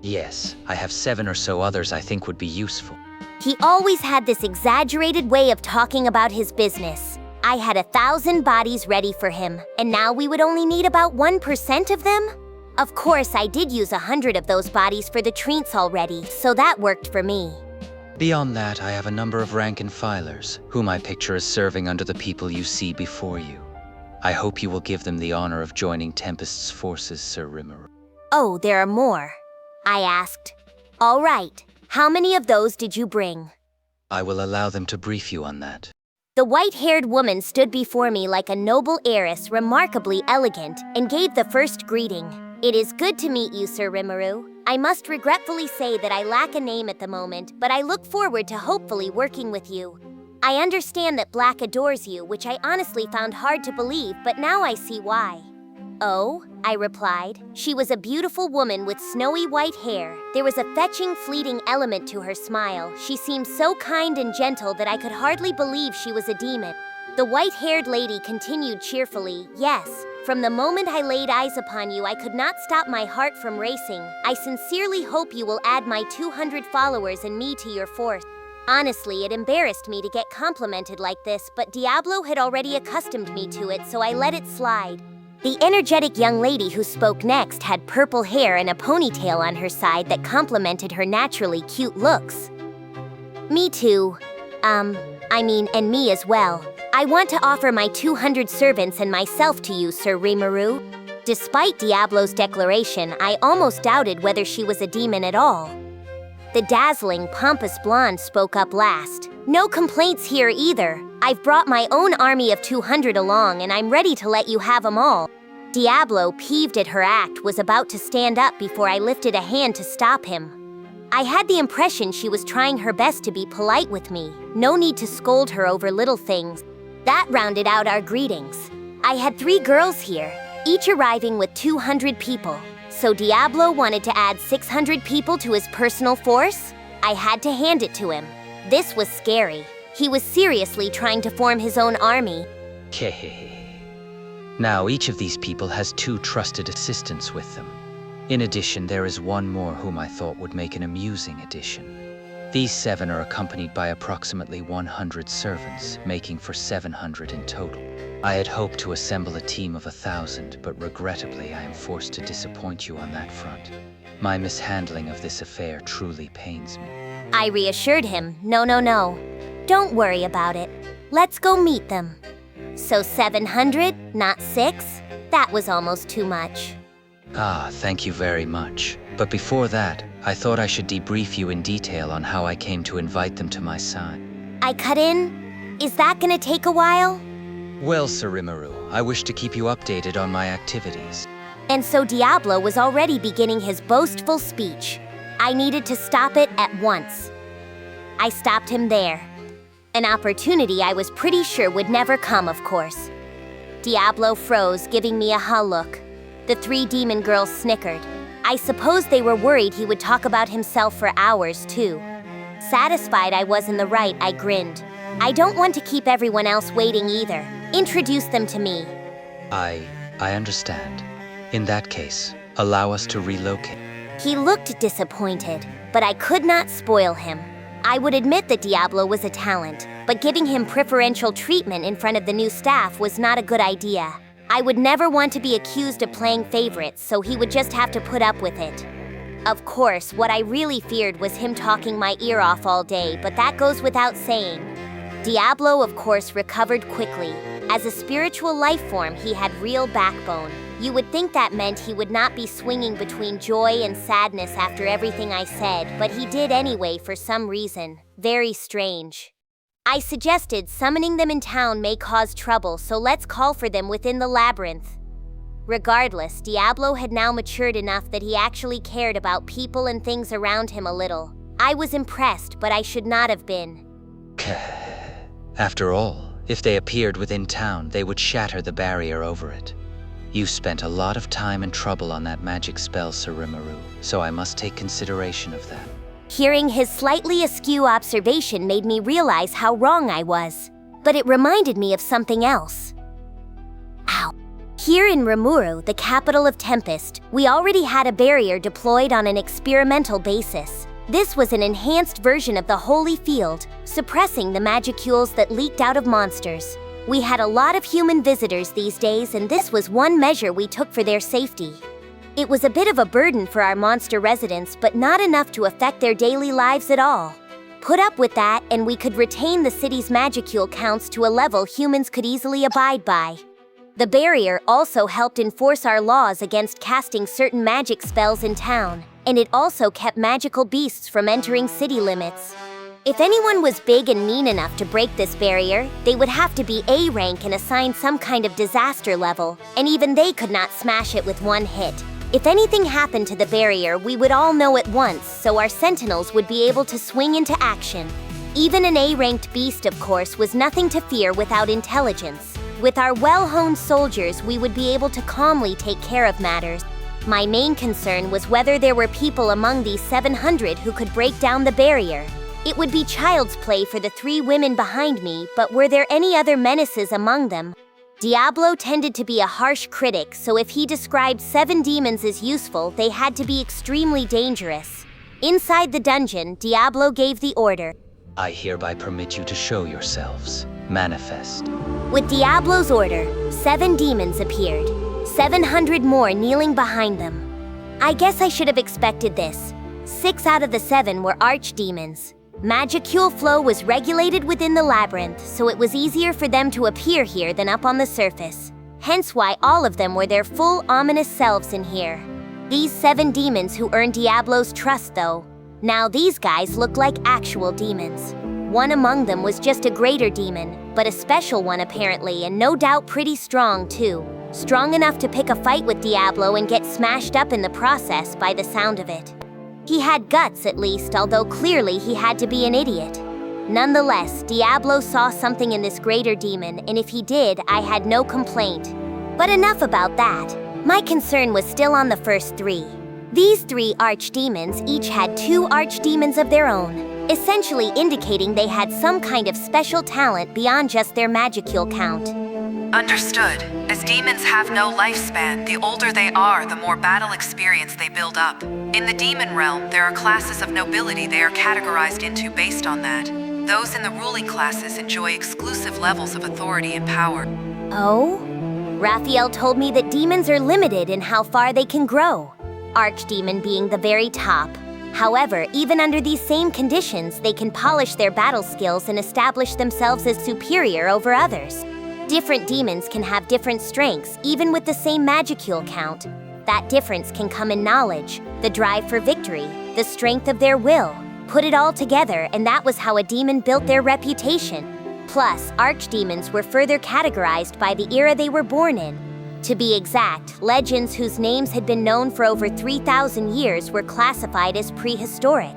Yes, I have 7 or so others I think would be useful. He always had this exaggerated way of talking about his business. I had 1,000 bodies ready for him, and now we would only need about 1% of them? Of course, I did use 100 of those bodies for the treants already, so that worked for me. Beyond that, I have a number of rank-and-filers, whom I picture as serving under the people you see before you. I hope you will give them the honor of joining Tempest's forces, Sir Rimuru. Oh, there are more, I asked. All right, how many of those did you bring? I will allow them to brief you on that. The white-haired woman stood before me like a noble heiress, remarkably elegant, and gave the first greeting. It is good to meet you, Sir Rimuru. I must regretfully say that I lack a name at the moment, but I look forward to hopefully working with you. I understand that Black adores you, which I honestly found hard to believe, but now I see why. Oh, I replied. She was a beautiful woman with snowy white hair. There was a fetching, fleeting element to her smile. She seemed so kind and gentle that I could hardly believe she was a demon. The white-haired lady continued cheerfully, "Yes. From the moment I laid eyes upon you, I could not stop my heart from racing. I sincerely hope you will add my 200 followers and me to your force." Honestly, it embarrassed me to get complimented like this, but Diablo had already accustomed me to it, so I let it slide. The energetic young lady who spoke next had purple hair and a ponytail on her side that complemented her naturally cute looks. Me too. And me as well. I want to offer my 200 servants and myself to you, Sir Rimuru. Despite Diablo's declaration, I almost doubted whether she was a demon at all. The dazzling, pompous blonde spoke up last. "No complaints here either. I've brought my own army of 200 along, and I'm ready to let you have them all." Diablo, peeved at her act, was about to stand up before I lifted a hand to stop him. I had the impression she was trying her best to be polite with me. No need to scold her over little things. That rounded out our greetings. I had 3 girls here, each arriving with 200 people. So Diablo wanted to add 600 people to his personal force? I had to hand it to him. This was scary. He was seriously trying to form his own army. Now each of these people has 2 trusted assistants with them. In addition, there is one more whom I thought would make an amusing addition. These 7 are accompanied by approximately 100 servants, making for 700 in total. I had hoped to assemble a team of 1,000, but regrettably I am forced to disappoint you on that front. My mishandling of this affair truly pains me. I reassured him, no. Don't worry about it. Let's go meet them. So 700, not 6? That was almost too much. Thank you very much. But before that, I thought I should debrief you in detail on how I came to invite them to my side. I cut in? Is that gonna take a while? Well, Sir Rimuru, I wish to keep you updated on my activities. And so Diablo was already beginning his boastful speech. I needed to stop it at once. I stopped him there. An opportunity I was pretty sure would never come, of course. Diablo froze, giving me a huh look. The 3 demon girls snickered. I suppose they were worried he would talk about himself for hours, too. Satisfied I was in the right, I grinned. I don't want to keep everyone else waiting either. Introduce them to me. I understand. In that case, allow us to relocate. He looked disappointed, but I could not spoil him. I would admit that Diablo was a talent, but giving him preferential treatment in front of the new staff was not a good idea. I would never want to be accused of playing favorites, so he would just have to put up with it. Of course, what I really feared was him talking my ear off all day, but that goes without saying. Diablo, of course, recovered quickly. As a spiritual life form, he had real backbone. You would think that meant he would not be swinging between joy and sadness after everything I said, but he did anyway for some reason. Very strange. I suggested summoning them in town may cause trouble, so let's call for them within the labyrinth. Regardless, Diablo had now matured enough that he actually cared about people and things around him a little. I was impressed, but I should not have been. After all, if they appeared within town, they would shatter the barrier over it. You spent a lot of time and trouble on that magic spell, Sir Rimuru, so I must take consideration of that. Hearing his slightly askew observation made me realize how wrong I was, but it reminded me of something else. Ow. Here in Rimuru, the capital of Tempest, we already had a barrier deployed on an experimental basis. This was an enhanced version of the Holy Field, suppressing the magicules that leaked out of monsters. We had a lot of human visitors these days, and this was one measure we took for their safety. It was a bit of a burden for our monster residents, but not enough to affect their daily lives at all. Put up with that, and we could retain the city's magicule counts to a level humans could easily abide by. The barrier also helped enforce our laws against casting certain magic spells in town, and it also kept magical beasts from entering city limits. If anyone was big and mean enough to break this barrier, they would have to be A rank and assigned some kind of disaster level, and even they could not smash it with one hit. If anything happened to the barrier, we would all know at once, so our sentinels would be able to swing into action. Even an A-ranked beast, of course, was nothing to fear without intelligence. With our well-honed soldiers, we would be able to calmly take care of matters. My main concern was whether there were people among these 700 who could break down the barrier. It would be child's play for the 3 women behind me, but were there any other menaces among them? Diablo tended to be a harsh critic, so if he described 7 demons as useful, they had to be extremely dangerous. Inside the dungeon, Diablo gave the order. I hereby permit you to show yourselves. Manifest. With Diablo's order, 7 demons appeared, 700 more kneeling behind them. I guess I should have expected this. 6 out of the 7 were archdemons. Magicule flow was regulated within the labyrinth, so it was easier for them to appear here than up on the surface. Hence why all of them were their full ominous selves in here. These 7 demons who earned Diablo's trust, though. Now these guys look like actual demons. One among them was just a greater demon, but a special one apparently, and no doubt pretty strong too. Strong enough to pick a fight with Diablo and get smashed up in the process by the sound of it. He had guts at least, although clearly he had to be an idiot. Nonetheless, Diablo saw something in this greater demon, and if he did, I had no complaint. But enough about that. My concern was still on the first three. These three archdemons each had two archdemons of their own, essentially indicating they had some kind of special talent beyond just their magicule count. Understood. As demons have no lifespan, the older they are, the more battle experience they build up. In the demon realm, there are classes of nobility they are categorized into based on that. Those in the ruling classes enjoy exclusive levels of authority and power. Oh? Raphael told me that demons are limited in how far they can grow, Archdemon being the very top. However, even under these same conditions, they can polish their battle skills and establish themselves as superior over others. Different demons can have different strengths, even with the same magicule count. That difference can come in knowledge, the drive for victory, the strength of their will. Put it all together, and that was how a demon built their reputation. Plus, archdemons were further categorized by the era they were born in. To be exact, legends whose names had been known for over 3,000 years were classified as prehistoric.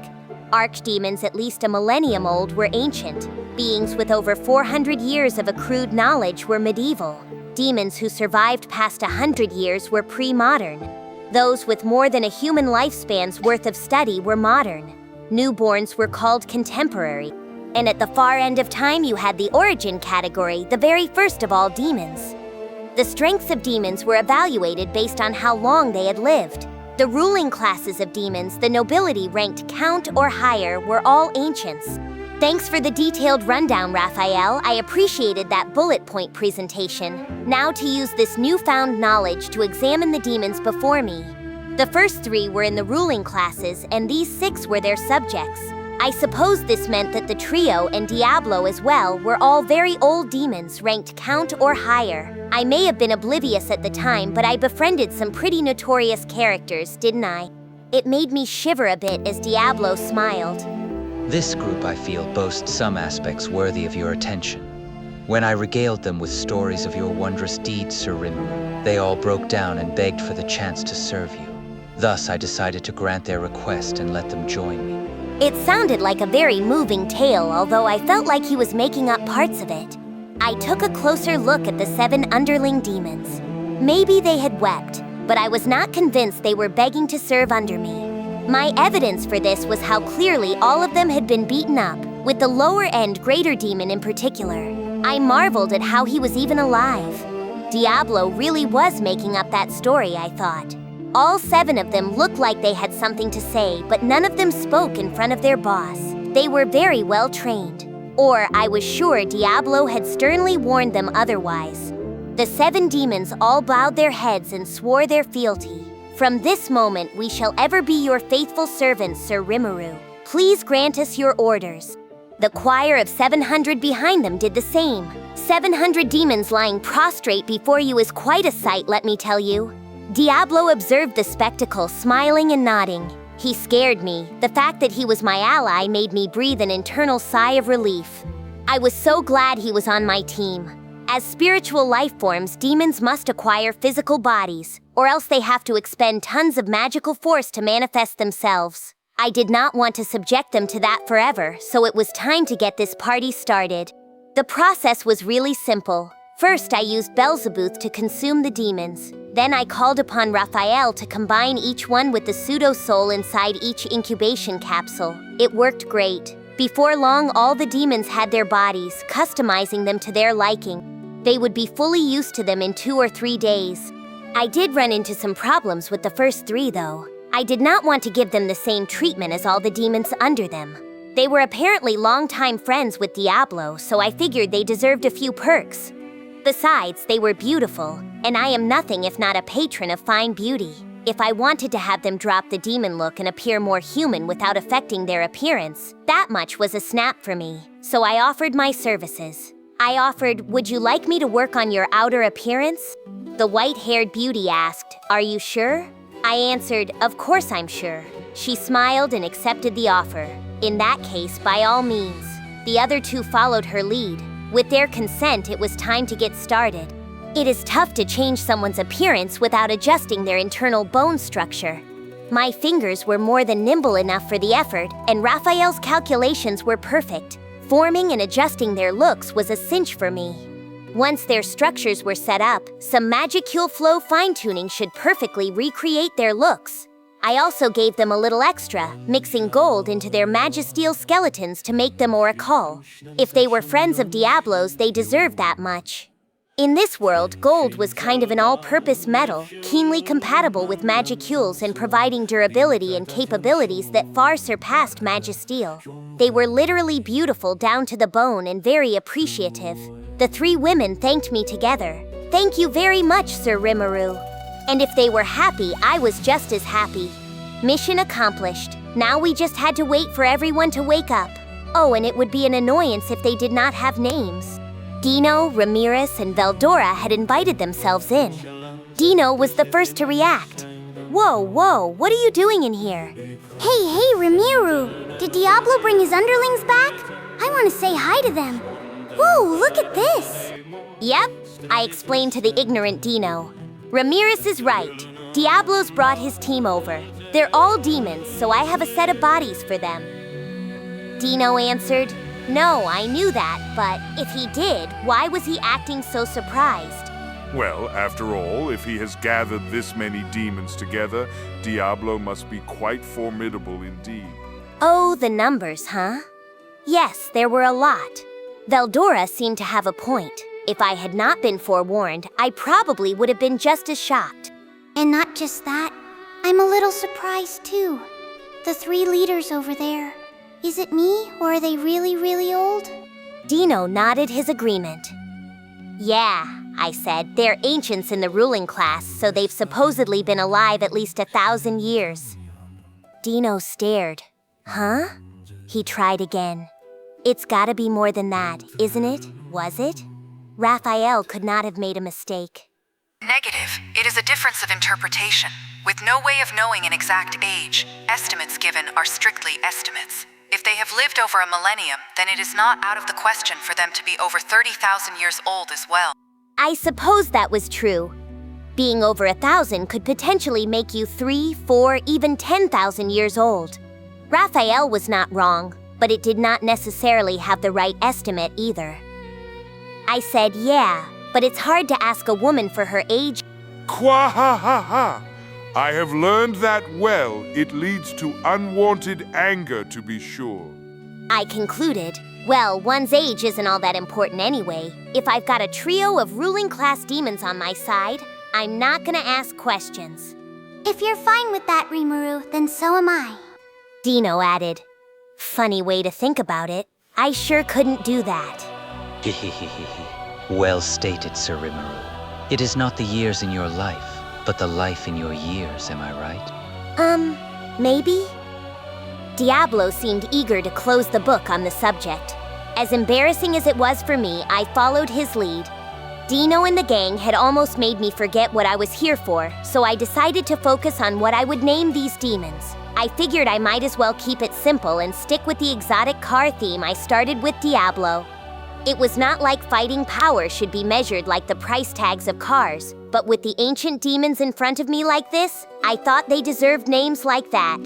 Archdemons at least a millennium old were ancient. Beings with over 400 years of accrued knowledge were medieval. Demons who survived past 100 years were pre-modern. Those with more than a human lifespan's worth of study were modern. Newborns were called contemporary. And at the far end of time you had the origin category, the very first of all demons. The strengths of demons were evaluated based on how long they had lived. The ruling classes of demons, the nobility ranked Count or higher, were all ancients. Thanks for the detailed rundown, Raphael. I appreciated that bullet point presentation. Now to use this newfound knowledge to examine the demons before me. The first three were in the ruling classes, and these 6 were their subjects. I suppose this meant that the trio and Diablo as well were all very old demons ranked Count or higher. I may have been oblivious at the time, but I befriended some pretty notorious characters, didn't I? It made me shiver a bit as Diablo smiled. This group, I feel, boasts some aspects worthy of your attention. When I regaled them with stories of your wondrous deeds, Sir Rimuru, they all broke down and begged for the chance to serve you. Thus, I decided to grant their request and let them join me. It sounded like a very moving tale, although I felt like he was making up parts of it. I took a closer look at the 7 underling demons. Maybe they had wept, but I was not convinced they were begging to serve under me. My evidence for this was how clearly all of them had been beaten up, with the lower-end greater demon in particular. I marveled at how he was even alive. Diablo really was making up that story, I thought. All 7 of them looked like they had something to say, but none of them spoke in front of their boss. They were very well trained. Or I was sure Diablo had sternly warned them otherwise. The 7 demons all bowed their heads and swore their fealty. From this moment we shall ever be your faithful servants, Sir Rimuru. Please grant us your orders. The choir of 700 behind them did the same. 700 demons lying prostrate before you is quite a sight, let me tell you. Diablo observed the spectacle, smiling and nodding. He scared me. The fact that he was my ally made me breathe an internal sigh of relief. I was so glad he was on my team. As spiritual life forms, demons must acquire physical bodies, or else they have to expend tons of magical force to manifest themselves. I did not want to subject them to that forever, so it was time to get this party started. The process was really simple. First, I used Beelzebub to consume the demons. Then I called upon Raphael to combine each one with the pseudo-soul inside each incubation capsule. It worked great. Before long, all the demons had their bodies, customizing them to their liking. They would be fully used to them in 2 or 3 days. I did run into some problems with the first 3, though. I did not want to give them the same treatment as all the demons under them. They were apparently longtime friends with Diablo, so I figured they deserved a few perks. Besides, they were beautiful, and I am nothing if not a patron of fine beauty. If I wanted to have them drop the demon look and appear more human without affecting their appearance, that much was a snap for me, so I offered my services. I offered, "Would you like me to work on your outer appearance?" The white-haired beauty asked, "Are you sure?" I answered, "Of course I'm sure." She smiled and accepted the offer. In that case, by all means. The other 2 followed her lead. With their consent, it was time to get started. It is tough to change someone's appearance without adjusting their internal bone structure. My fingers were more than nimble enough for the effort, and Raphael's calculations were perfect. Forming and adjusting their looks was a cinch for me. Once their structures were set up, some magicule flow fine-tuning should perfectly recreate their looks. I also gave them a little extra, mixing gold into their magisteel skeletons to make them oracle. If they were friends of Diablo's, they deserved that much. In this world, gold was kind of an all-purpose metal, keenly compatible with magicules and providing durability and capabilities that far surpassed magisteel. They were literally beautiful down to the bone and very appreciative. The three women thanked me together. "Thank you very much, Sir Rimuru." And if they were happy, I was just as happy. Mission accomplished. Now we just had to wait for everyone to wake up. Oh, and it would be an annoyance if they did not have names. Deeno, Ramiris, and Veldora had invited themselves in. Deeno was the first to react. Whoa, what are you doing in here? Hey, Rimuru! Did Diablo bring his underlings back? I want to say hi to them. Whoa, look at this! Yep, I explained to the ignorant Deeno. Ramiris is right. Diablo's brought his team over. They're all demons, so I have a set of bodies for them. Deeno answered, "No, I knew that, but if he did, why was he acting so surprised?" Well, after all, if he has gathered this many demons together, Diablo must be quite formidable indeed. Oh, the numbers, huh? Yes, there were a lot. Veldora seemed to have a point. If I had not been forewarned, I probably would have been just as shocked. And not just that, I'm a little surprised too. The three leaders over there. Is it me, or are they really, really old? Deeno nodded his agreement. "Yeah," I said, "they're ancients in the ruling class, so they've supposedly been alive at least 1,000 years. Deeno stared. "Huh?" He tried again. "It's gotta be more than that, isn't it? Was it?" Raphael could not have made a mistake. Negative. It is a difference of interpretation. With no way of knowing an exact age, estimates given are strictly estimates. If they have lived over a millennium, then it is not out of the question for them to be over 30,000 years old as well. I suppose that was true. Being over 1,000 could potentially make you 3, 4, even 10,000 years old. Raphael was not wrong, but it did not necessarily have the right estimate either. I said, "Yeah, but it's hard to ask a woman for her age." Quahahaha! I have learned that well. It leads to unwanted anger, to be sure. I concluded, well, one's age isn't all that important anyway. If I've got a trio of ruling class demons on my side, I'm not gonna ask questions. If you're fine with that, Rimuru, then so am I. Deeno added. Funny way to think about it. I sure couldn't do that. Well stated, Sir Rimuru. It is not the years in your life, but the life in your years, am I right? Maybe? Diablo seemed eager to close the book on the subject. As embarrassing as it was for me, I followed his lead. Deeno and the gang had almost made me forget what I was here for, so I decided to focus on what I would name these demons. I figured I might as well keep it simple and stick with the exotic car theme I started with Diablo. It was not like fighting power should be measured like the price tags of cars, but with the ancient demons in front of me like this, I thought they deserved names like that.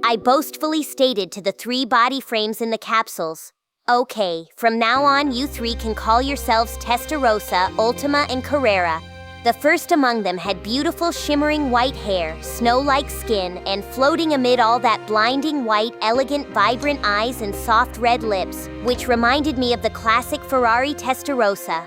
I boastfully stated to the 3 body frames in the capsules, "Okay, from now on you 3 can call yourselves Testarossa, Ultima, and Carrera." The first among them had beautiful shimmering white hair, snow-like skin, and floating amid all that blinding white, elegant, vibrant eyes and soft red lips, which reminded me of the classic Ferrari Testarossa.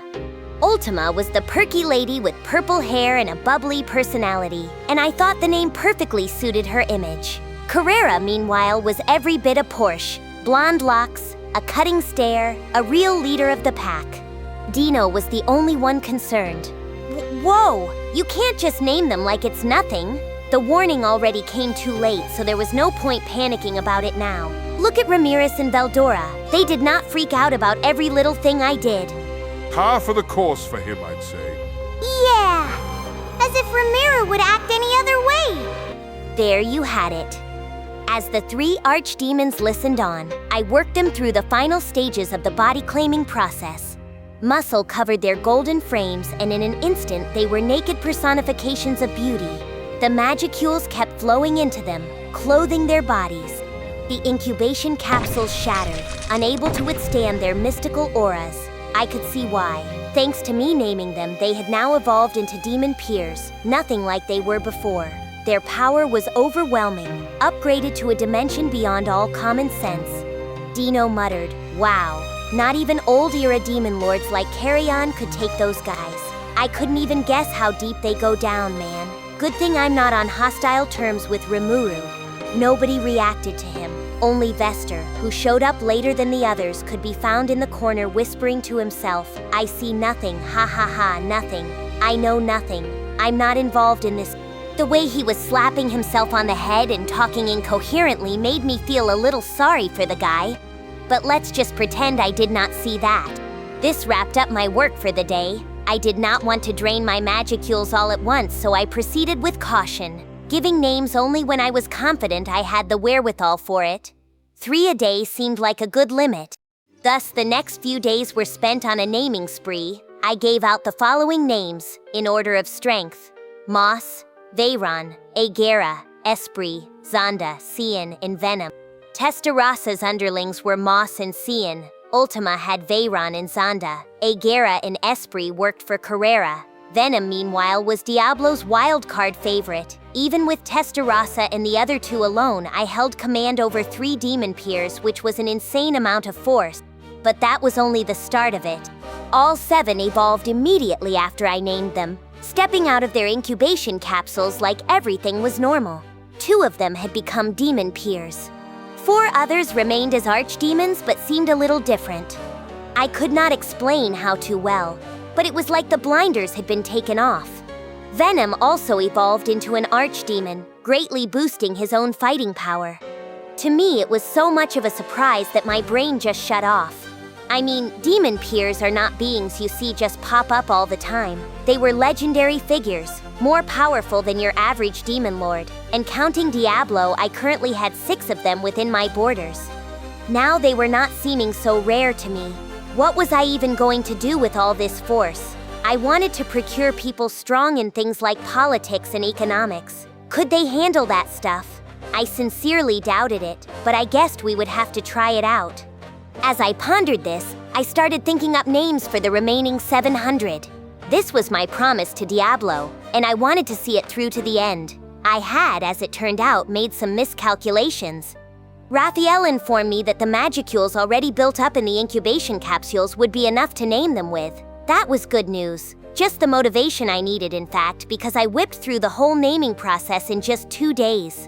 Ultima was the perky lady with purple hair and a bubbly personality, and I thought the name perfectly suited her image. Carrera, meanwhile, was every bit a Porsche, blonde locks, a cutting stare, a real leader of the pack. Deeno was the only one concerned. Whoa! You can't just name them like it's nothing. The warning already came too late, so there was no point panicking about it now. Look at Ramiris and Veldora. They did not freak out about every little thing I did. Par for the course for him, I'd say. Yeah! As if Rimuru would act any other way! There you had it. As the 3 archdemons listened on, I worked them through the final stages of the body-claiming process. Muscle covered their golden frames, and in an instant they were naked personifications of beauty. The magicules kept flowing into them, clothing their bodies. The incubation capsules shattered, unable to withstand their mystical auras. I could see why. Thanks to me naming them, they had now evolved into demon peers, nothing like they were before. Their power was overwhelming, upgraded to a dimension beyond all common sense. Deeno muttered, "Wow, not even old-era demon lords like Carrion could take those guys. I couldn't even guess how deep they go down, man. Good thing I'm not on hostile terms with Rimuru." Nobody reacted to him. Only Vester, who showed up later than the others, could be found in the corner whispering to himself, "I see nothing, ha ha ha, nothing. I know nothing. I'm not involved in this." The way he was slapping himself on the head and talking incoherently made me feel a little sorry for the guy. But let's just pretend I did not see that. This wrapped up my work for the day. I did not want to drain my magicules all at once, so I proceeded with caution, giving names only when I was confident I had the wherewithal for it. 3 a day seemed like a good limit. Thus, the next few days were spent on a naming spree. I gave out the following names, in order of strength: Moss, Veyron, Agera, Esprit, Zonda, Cian, and Venom. Testarossa's underlings were Moss and Cian. Ultima had Veyron and Zonda. Agera and Esprit worked for Carrera. Venom, meanwhile, was Diablo's wildcard favorite. Even with Testarossa and the other 2 alone, I held command over 3 demon peers, which was an insane amount of force. But that was only the start of it. All 7 evolved immediately after I named them, stepping out of their incubation capsules like everything was normal. 2 of them had become demon peers. 4 others remained as archdemons but seemed a little different. I could not explain how too well, but it was like the blinders had been taken off. Venom also evolved into an archdemon, greatly boosting his own fighting power. To me, it was so much of a surprise that my brain just shut off. I mean, demon peers are not beings you see just pop up all the time. They were legendary figures, more powerful than your average demon lord, and counting Diablo, I currently had 6 of them within my borders. Now they were not seeming so rare to me. What was I even going to do with all this force? I wanted to procure people strong in things like politics and economics. Could they handle that stuff? I sincerely doubted it, but I guessed we would have to try it out. As I pondered this, I started thinking up names for the remaining 700. This was my promise to Diablo, and I wanted to see it through to the end. I had, as it turned out, made some miscalculations. Raphael informed me that the magicules already built up in the incubation capsules would be enough to name them with. That was good news. Just the motivation I needed, in fact, because I whipped through the whole naming process in just 2 days.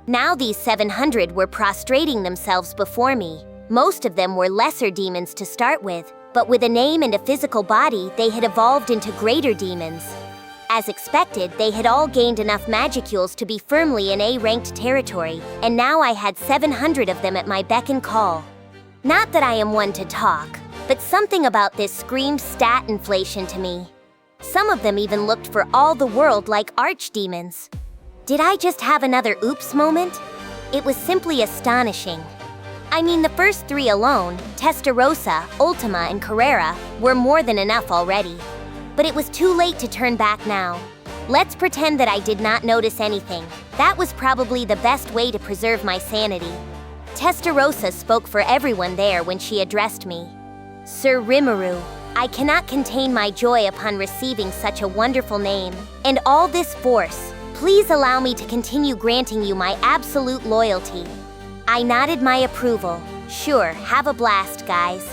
Now these 700 were prostrating themselves before me. Most of them were lesser demons to start with, but with a name and a physical body, they had evolved into greater demons. As expected, they had all gained enough magicules to be firmly in A-ranked territory, and now I had 700 of them at my beck and call. Not that I am one to talk, but something about this screamed stat inflation to me. Some of them even looked for all the world like archdemons. Did I just have another oops moment? It was simply astonishing. I mean, the first 3 alone, Testarossa, Ultima, and Carrera, were more than enough already. But it was too late to turn back now. Let's pretend that I did not notice anything. That was probably the best way to preserve my sanity. Testarossa spoke for everyone there when she addressed me. "Sir Rimuru, I cannot contain my joy upon receiving such a wonderful name, and all this force. Please allow me to continue granting you my absolute loyalty." I nodded my approval. Sure, have a blast, guys.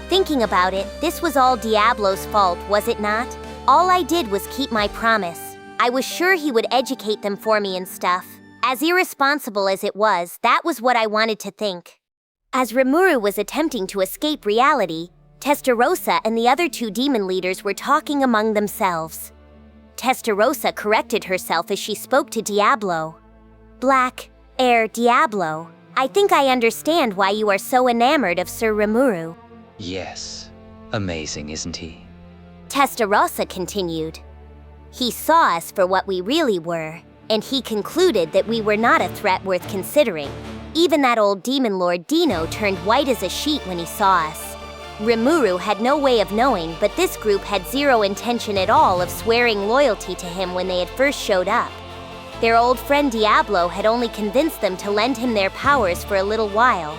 Thinking about it, this was all Diablo's fault, was it not? All I did was keep my promise. I was sure he would educate them for me and stuff. As irresponsible as it was, that was what I wanted to think. As Rimuru was attempting to escape reality, Testarossa and the other 2 demon leaders were talking among themselves. Testarossa corrected herself as she spoke to Diablo. "Black, Diablo. I think I understand why you are so enamored of Sir Rimuru." Yes. Amazing, isn't he? Testarossa continued. "He saw us for what we really were, and he concluded that we were not a threat worth considering. Even that old demon lord Deeno turned white as a sheet when he saw us. Rimuru had no way of knowing, but this group had zero intention at all of swearing loyalty to him when they had first showed up. Their old friend Diablo had only convinced them to lend him their powers for a little while.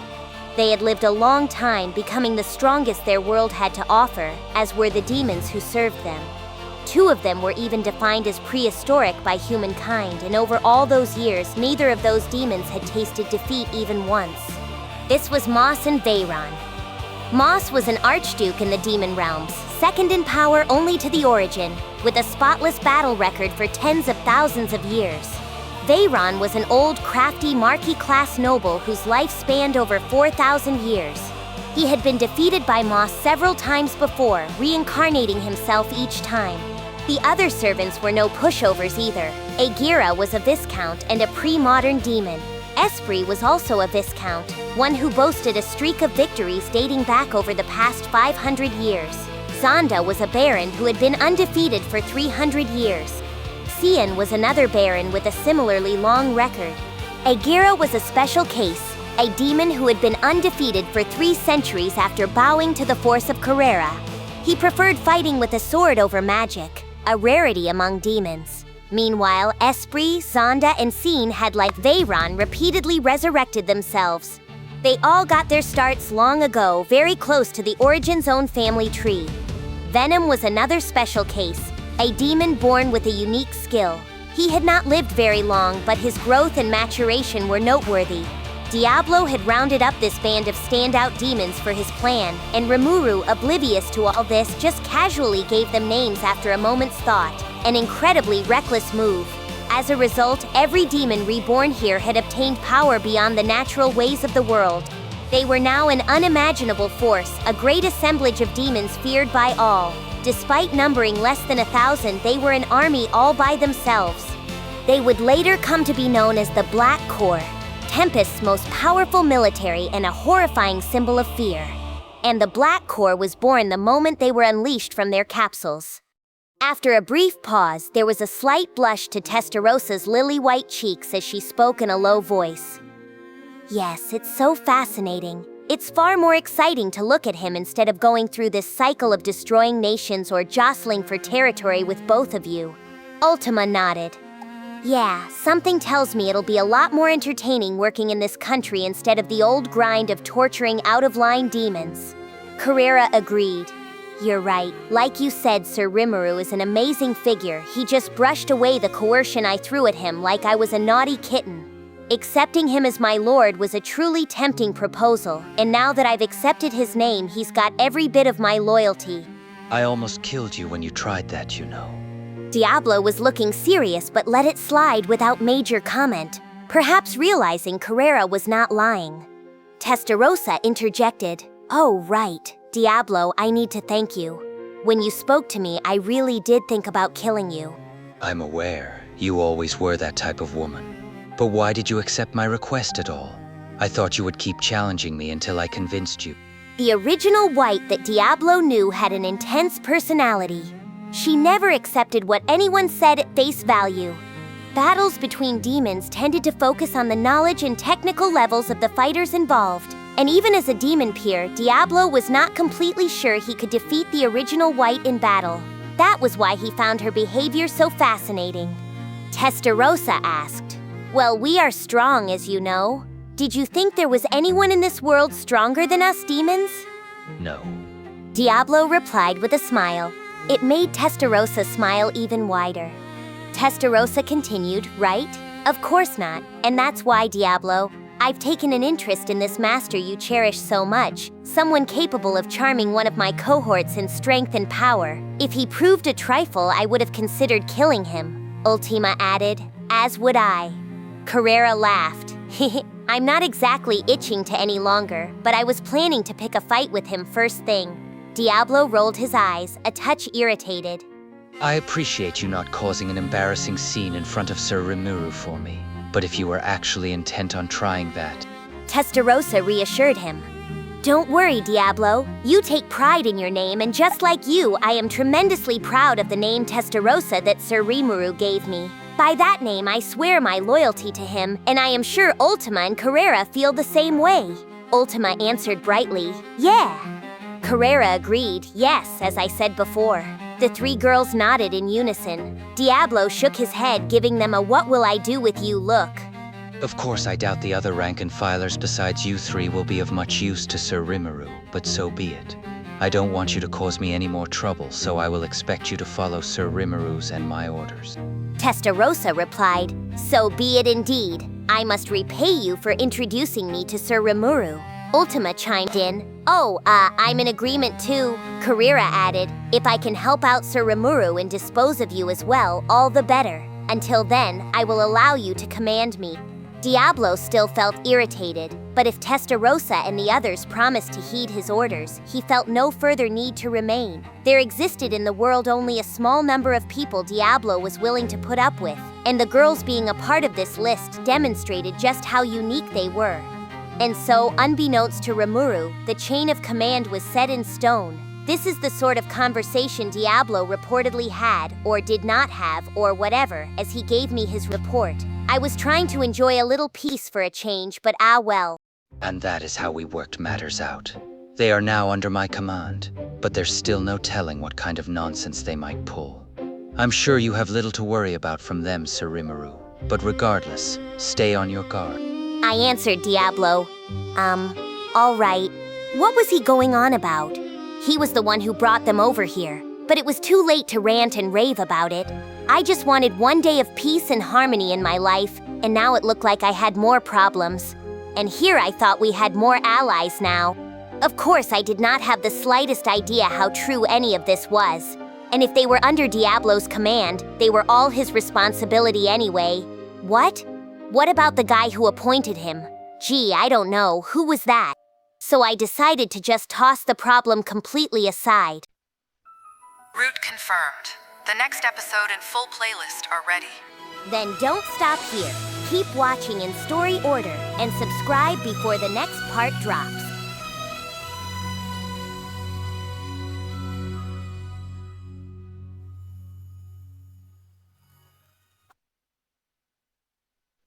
They had lived a long time, becoming the strongest their world had to offer, as were the demons who served them. 2 of them were even defined as prehistoric by humankind, and over all those years, neither of those demons had tasted defeat even once. This was Moss and Veyron. Moss was an archduke in the demon realms, second in power only to the Origin, with a spotless battle record for tens of thousands of years. Veyron was an old, crafty Marquis-class noble whose life spanned over 4,000 years. He had been defeated by Moss several times before, reincarnating himself each time. The other servants were no pushovers either. Agira was a Viscount and a pre-modern demon. Esprit was also a Viscount, one who boasted a streak of victories dating back over the past 500 years. Zonda was a Baron who had been undefeated for 300 years. Cian was another Baron with a similarly long record. Agira was a special case, a demon who had been undefeated for 3 centuries after bowing to the force of Carrera. He preferred fighting with a sword over magic, a rarity among demons. Meanwhile, Esprit, Zonda, and Cian had, like Veyron, repeatedly resurrected themselves. They all got their starts long ago, very close to the Origin's own family tree. Venom was another special case, a demon born with a unique skill. He had not lived very long, but his growth and maturation were noteworthy. Diablo had rounded up this band of standout demons for his plan, and Rimuru, oblivious to all this, just casually gave them names after a moment's thought, an incredibly reckless move. As a result, every demon reborn here had obtained power beyond the natural ways of the world. They were now an unimaginable force, a great assemblage of demons feared by all. Despite numbering less than 1,000, they were an army all by themselves. They would later come to be known as the Black Corps, Tempest's most powerful military and a horrifying symbol of fear. And the Black Corps was born the moment they were unleashed from their capsules. After a brief pause, there was a slight blush to Testarossa's lily-white cheeks as she spoke in a low voice. Yes, it's so fascinating. It's far more exciting to look at him instead of going through this cycle of destroying nations or jostling for territory with both of you. Ultima nodded. Yeah, something tells me it'll be a lot more entertaining working in this country instead of the old grind of torturing out-of-line demons. Carrera agreed. You're right. Like you said, Sir Rimuru is an amazing figure. He just brushed away the coercion I threw at him like I was a naughty kitten. Accepting him as my lord was a truly tempting proposal, and now that I've accepted his name, he's got every bit of my loyalty. I almost killed you when you tried that, you know. Diablo was looking serious but let it slide without major comment, perhaps realizing Carrera was not lying. Testarossa interjected. Oh, right. Diablo, I need to thank you. When you spoke to me, I really did think about killing you. I'm aware. You always were that type of woman. But why did you accept my request at all? I thought you would keep challenging me until I convinced you. The original White that Diablo knew had an intense personality. She never accepted what anyone said at face value. Battles between demons tended to focus on the knowledge and technical levels of the fighters involved. And even as a demon peer, Diablo was not completely sure he could defeat the original White in battle. That was why he found her behavior so fascinating. Testarossa asked, Well, we are strong, as you know. Did you think there was anyone in this world stronger than us demons? No. Diablo replied with a smile. It made Testarossa smile even wider. Testarossa continued, right? Of course not, and that's why, Diablo, I've taken an interest in this master you cherish so much, someone capable of charming one of my cohorts in strength and power. If he proved a trifle, I would have considered killing him, Ultima added, as would I. Carrera laughed. I'm not exactly itching to any longer, but I was planning to pick a fight with him first thing. Diablo rolled his eyes, a touch irritated. I appreciate you not causing an embarrassing scene in front of Sir Rimuru for me, but if you were actually intent on trying that... Testarossa reassured him. Don't worry, Diablo. You take pride in your name, and just like you, I am tremendously proud of the name Testarossa that Sir Rimuru gave me. By that name, I swear my loyalty to him, and I am sure Ultima and Carrera feel the same way. Ultima answered brightly, yeah. Carrera agreed, yes, as I said before. The three girls nodded in unison. Diablo shook his head, giving them a "what will I do with you" look. Of course, I doubt the other rank and filers besides you three will be of much use to Sir Rimuru, but so be it. I don't want you to cause me any more trouble, so I will expect you to follow Sir Rimuru's and my orders. Testarossa replied, "So be it indeed. I must repay you for introducing me to Sir Rimuru." Ultima chimed in, "Oh, I'm in agreement too." Carrera added, "If I can help out Sir Rimuru and dispose of you as well, all the better. Until then, I will allow you to command me." Diablo still felt irritated, but if Testarossa and the others promised to heed his orders, he felt no further need to remain. There existed in the world only a small number of people Diablo was willing to put up with, and the girls being a part of this list demonstrated just how unique they were. And so, unbeknownst to Rimuru, the chain of command was set in stone. This is the sort of conversation Diablo reportedly had, or did not have, or whatever, as he gave me his report. I was trying to enjoy a little peace for a change, but well. And that is how we worked matters out. They are now under my command, but there's still no telling what kind of nonsense they might pull. I'm sure you have little to worry about from them, Sir Rimuru, but regardless, stay on your guard. I answered Diablo. All right. What was he going on about? He was the one who brought them over here, but it was too late to rant and rave about it. I just wanted one day of peace and harmony in my life, and now it looked like I had more problems. And here I thought we had more allies now. Of course, I did not have the slightest idea how true any of this was. And if they were under Diablo's command, they were all his responsibility anyway. What? What about the guy who appointed him? Gee, I don't know. Who was that? So I decided to just toss the problem completely aside. Route confirmed. The next episode and full playlist are ready. Then don't stop here. Keep watching in story order and subscribe before the next part drops.